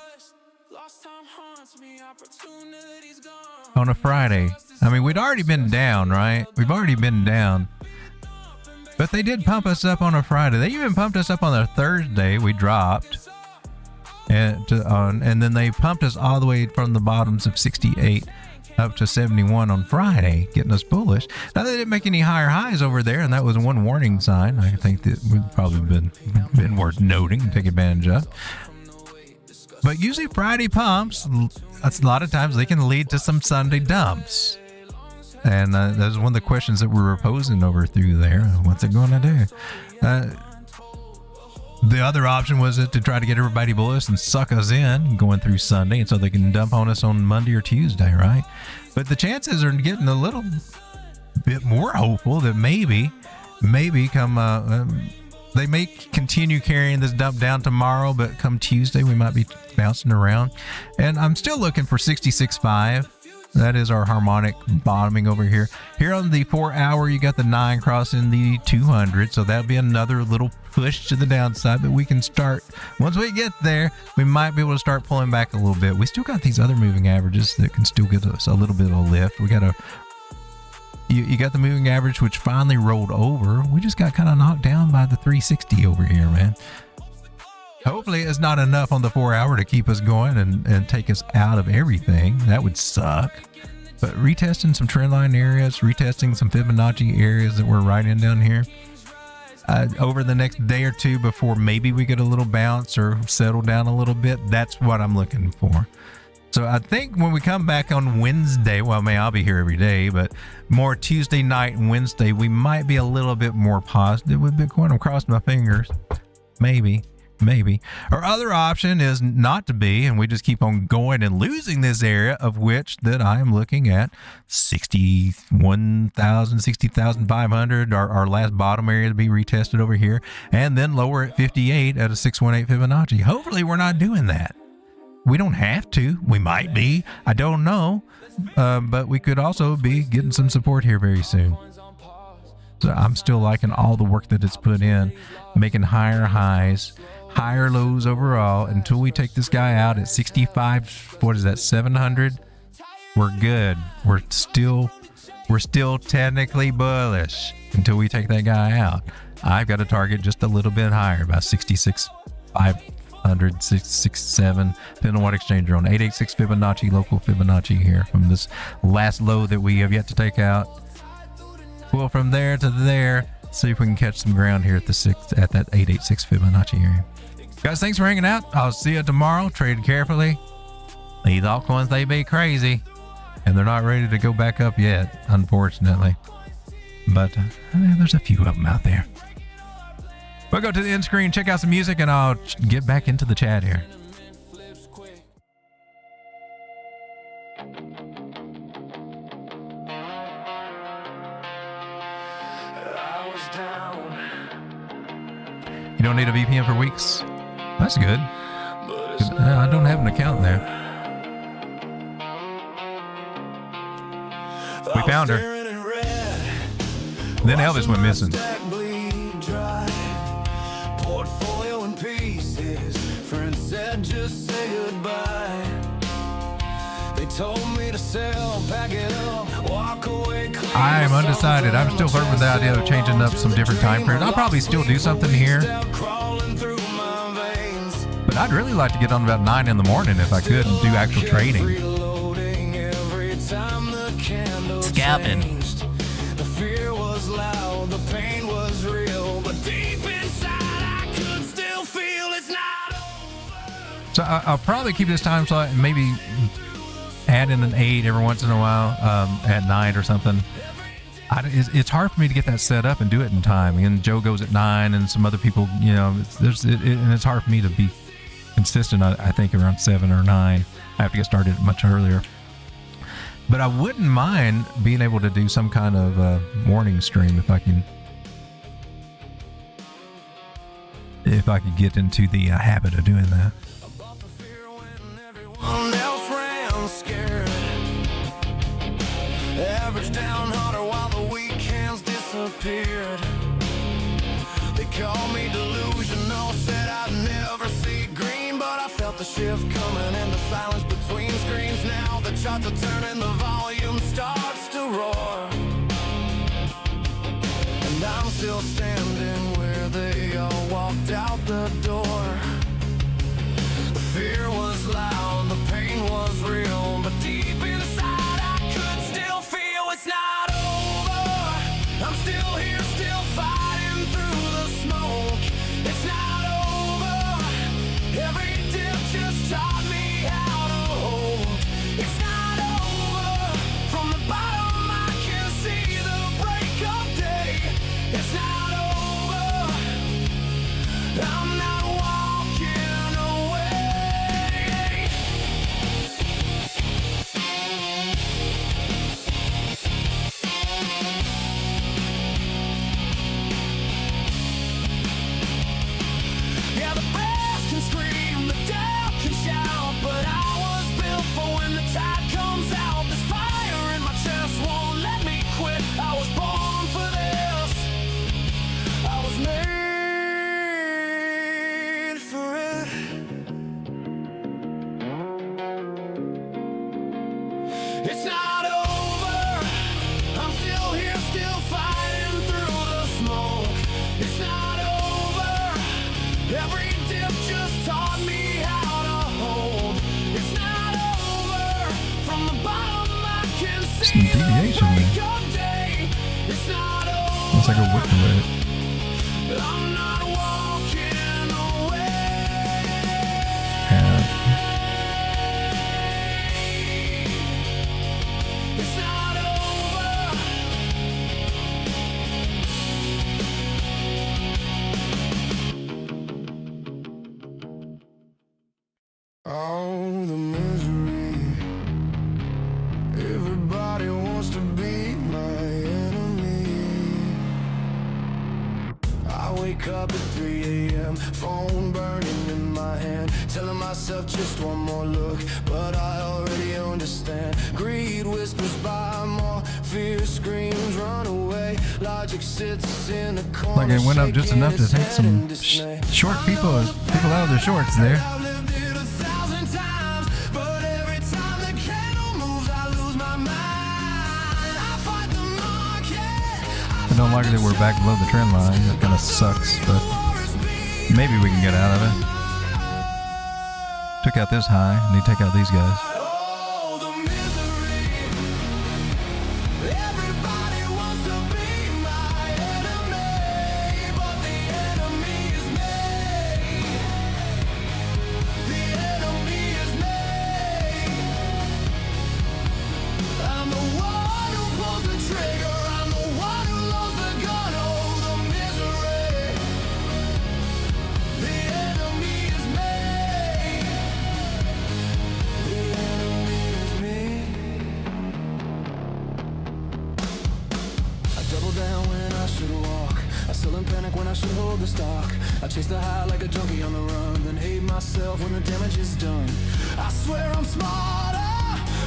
Speaker 2: on a Friday. I mean, we'd already been down, right? We've already been down. But they did pump us up on a Friday. They even pumped us up on a Thursday. We dropped. And then they pumped us all the way from the bottoms of 68 up to 71 on Friday, getting us bullish. Now, they didn't make any higher highs over there, and that was one warning sign. I think that would probably been worth noting and take advantage of. But usually Friday pumps, a lot of times they can lead to some Sunday dumps. And that's one of the questions that we were posing over through there. What's it going to do? The other option was to try to get everybody bullish and suck us in going through Sunday, and so they can dump on us on Monday or Tuesday, right? But the chances are getting a little bit more hopeful that maybe come they may continue carrying this dump down tomorrow, but come Tuesday we might be bouncing around. And I'm still looking for 66.5. That is our harmonic bottoming over here. Here on the 4-hour, you got the 9 crossing the 200. So that'll be another little push to the downside. But we can start, once we get there, we might be able to start pulling back a little bit. We still got these other moving averages that can still get us a little bit of a lift. We got a, you got the moving average, which finally rolled over. We just got kind of knocked down by the 360 over here, man. Hopefully it's not enough on the 4-hour to keep us going and take us out of everything. That would suck. But retesting some trendline areas, retesting some Fibonacci areas that we're right in down here. Over the next day or two before maybe we get a little bounce or settle down a little bit, that's what I'm looking for. So I think when we come back on Wednesday, well, I'll be here every day, but more Tuesday night and Wednesday, we might be a little bit more positive with Bitcoin. I'm crossing my fingers. Maybe. Our other option is not to be, and we just keep on going and losing this area, of which that I am looking at 61,000, 60,500, our last bottom area to be retested over here, and then lower at 58 at a 618 Fibonacci. Hopefully we're not doing that. We don't have to. We might be. I don't know. But we could also be getting some support here very soon. So I'm still liking all the work that it's put in, making higher highs, higher lows overall until we take this guy out at 65. What is that? 700. We're good. We're still technically bullish until we take that guy out. I've got a target just a little bit higher, about 66,500, 667, depending on what exchange you're on. 886 Fibonacci, local Fibonacci here from this last low that we have yet to take out. Well, from there to there, see if we can catch some ground here at that 886 Fibonacci area. Guys, thanks for hanging out. I'll see you tomorrow. Trade carefully. These altcoins, they be crazy, and they're not ready to go back up yet, unfortunately. But there's a few of them out there. We'll go to the end screen, check out some music, and I'll get back into the chat here. You don't need a VPN for weeks? That's good. I don't have an account there. We found her. Then Elvis went missing.
Speaker 1: Portfolio in pieces. Friends said just say goodbye. They told me to sell, pack it up, walk away.
Speaker 2: I am undecided. I'm still flirting with the idea of changing up some different time frames. I'll probably still do something here. But I'd really like to get on about 9 in the morning if I could and do actual trading. Scalping.
Speaker 1: The fear was loud, the pain was real, but deep inside I could still feel it's not over.
Speaker 2: So I'll probably keep this time slot and maybe add in an 8 every once in a while at night or something. It's hard for me to get that set up and do it in time. And Joe goes at 9 and some other people, and it's hard for me to be consistent. I think around 7 or 9. I have to get started much earlier. But I wouldn't mind being able to do some kind of morning stream if I can. if I could get into the habit of doing that.
Speaker 1: Everyone else ran scared. Average down harder while the weekends disappeared. They called me delusional, said I'd never see green, but I felt the shift coming in the silence between screens. Now the charts are turning, the volume starts to roar, and I'm still standing where they all walked out the door. The fear was loud, the pain was real, but deep inside I could still feel it's not over. I'm still here, still fighting through the smoke. It's not over. Every dip just taught me how to hold. It's not over. From the bottom I can see the break of day. It's not over. I'm not walking away. Yeah, the bass can scream, the doubt can shout, but I was built for when the tide comes out. This fire in my chest won't let me quit. I was born for this. I was made for it. It's not over. I'm still here, still fighting through the smoke. It's not over. Every dip just taught me how to hold. It's not over. From the bottom I can see
Speaker 2: Some deviation
Speaker 1: the
Speaker 2: there.
Speaker 1: break of day. It's not over.
Speaker 2: Looks like a whip with it.
Speaker 1: I'm not walking away. It's not over. Oh, the misery. Everybody wants to be my enemy. I wake up at 3 a.m., phone burning in my hand, telling myself just one more look, but I already understand. Greed whispers by more, fear screams run away. Logic sits in the corner.
Speaker 2: Like it went up just
Speaker 1: shaking
Speaker 2: enough to
Speaker 1: its
Speaker 2: take
Speaker 1: head
Speaker 2: some
Speaker 1: in dismay.
Speaker 2: short people out of their shorts there.
Speaker 1: I've lived it 1,000 times, but every time the candle moves, I lose my mind. I fight the market.
Speaker 2: I don't like that we're back below the trend line. That kind of sucks, but maybe we can get out of it. Took out this high. Need to take out these guys.
Speaker 1: Oh, the misery. Everybody wants to be my enemy, but the enemy is me. The enemy is me. I'm the one who pulls the trigger. I'm the one who loads the gun. Oh, the misery. The enemy is me. The enemy is me. I double down when I should walk. I still in panic when I should hold the stock. I chase the high like a junkie on the run, then hate myself when the damage is done. I swear I'm smarter.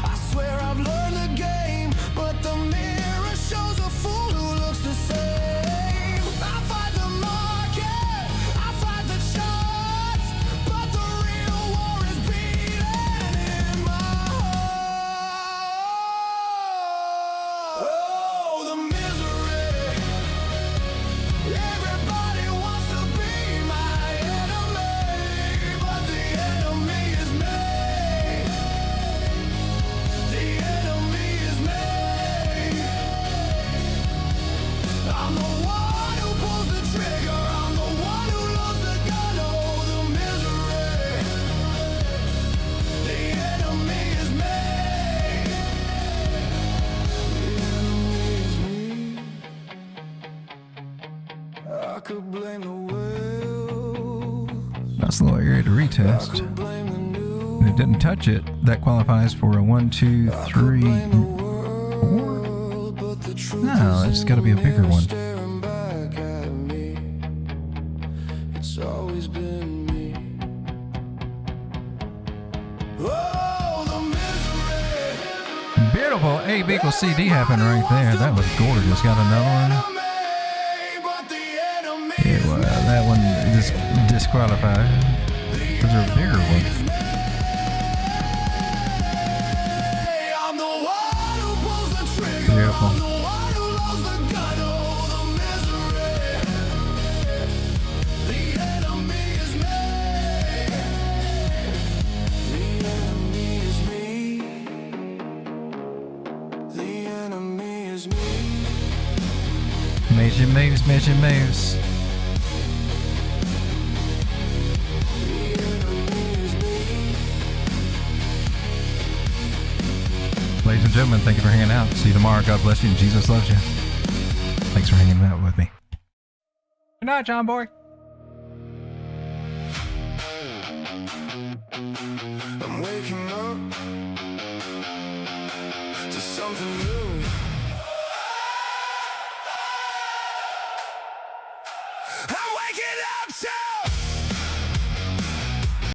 Speaker 1: I swear I've learned the game, but the mirror shows a fool who looks the same. I fight the market. I fight the charts, but the real war is beating in my heart. Oh, the misery. Everybody wants to be my enemy, but the enemy is me. The enemy is me. I'm the one who pulls the trigger. I'm the one who loads the gun. Oh, the misery. The enemy is me. The enemy is me. I could blame the will.
Speaker 2: Nice little area to
Speaker 1: I
Speaker 2: retest.
Speaker 1: could blame the news.
Speaker 2: And it didn't touch it. That qualifies for a 1, 2, 3, 4. No, it's got to be a bigger one.
Speaker 1: Staring back at me. It's always
Speaker 2: Beautiful A equals CD happened right there. That was gorgeous. Got another one. Yeah, well, that one is disqualified. Those are bigger ones. Beautiful. Measure moves, measure moves. Ladies and gentlemen, thank you for hanging out. See you tomorrow. God bless you and Jesus loves you. Thanks for hanging out with me. Good night, John Boy.
Speaker 1: I'm waking up to something new.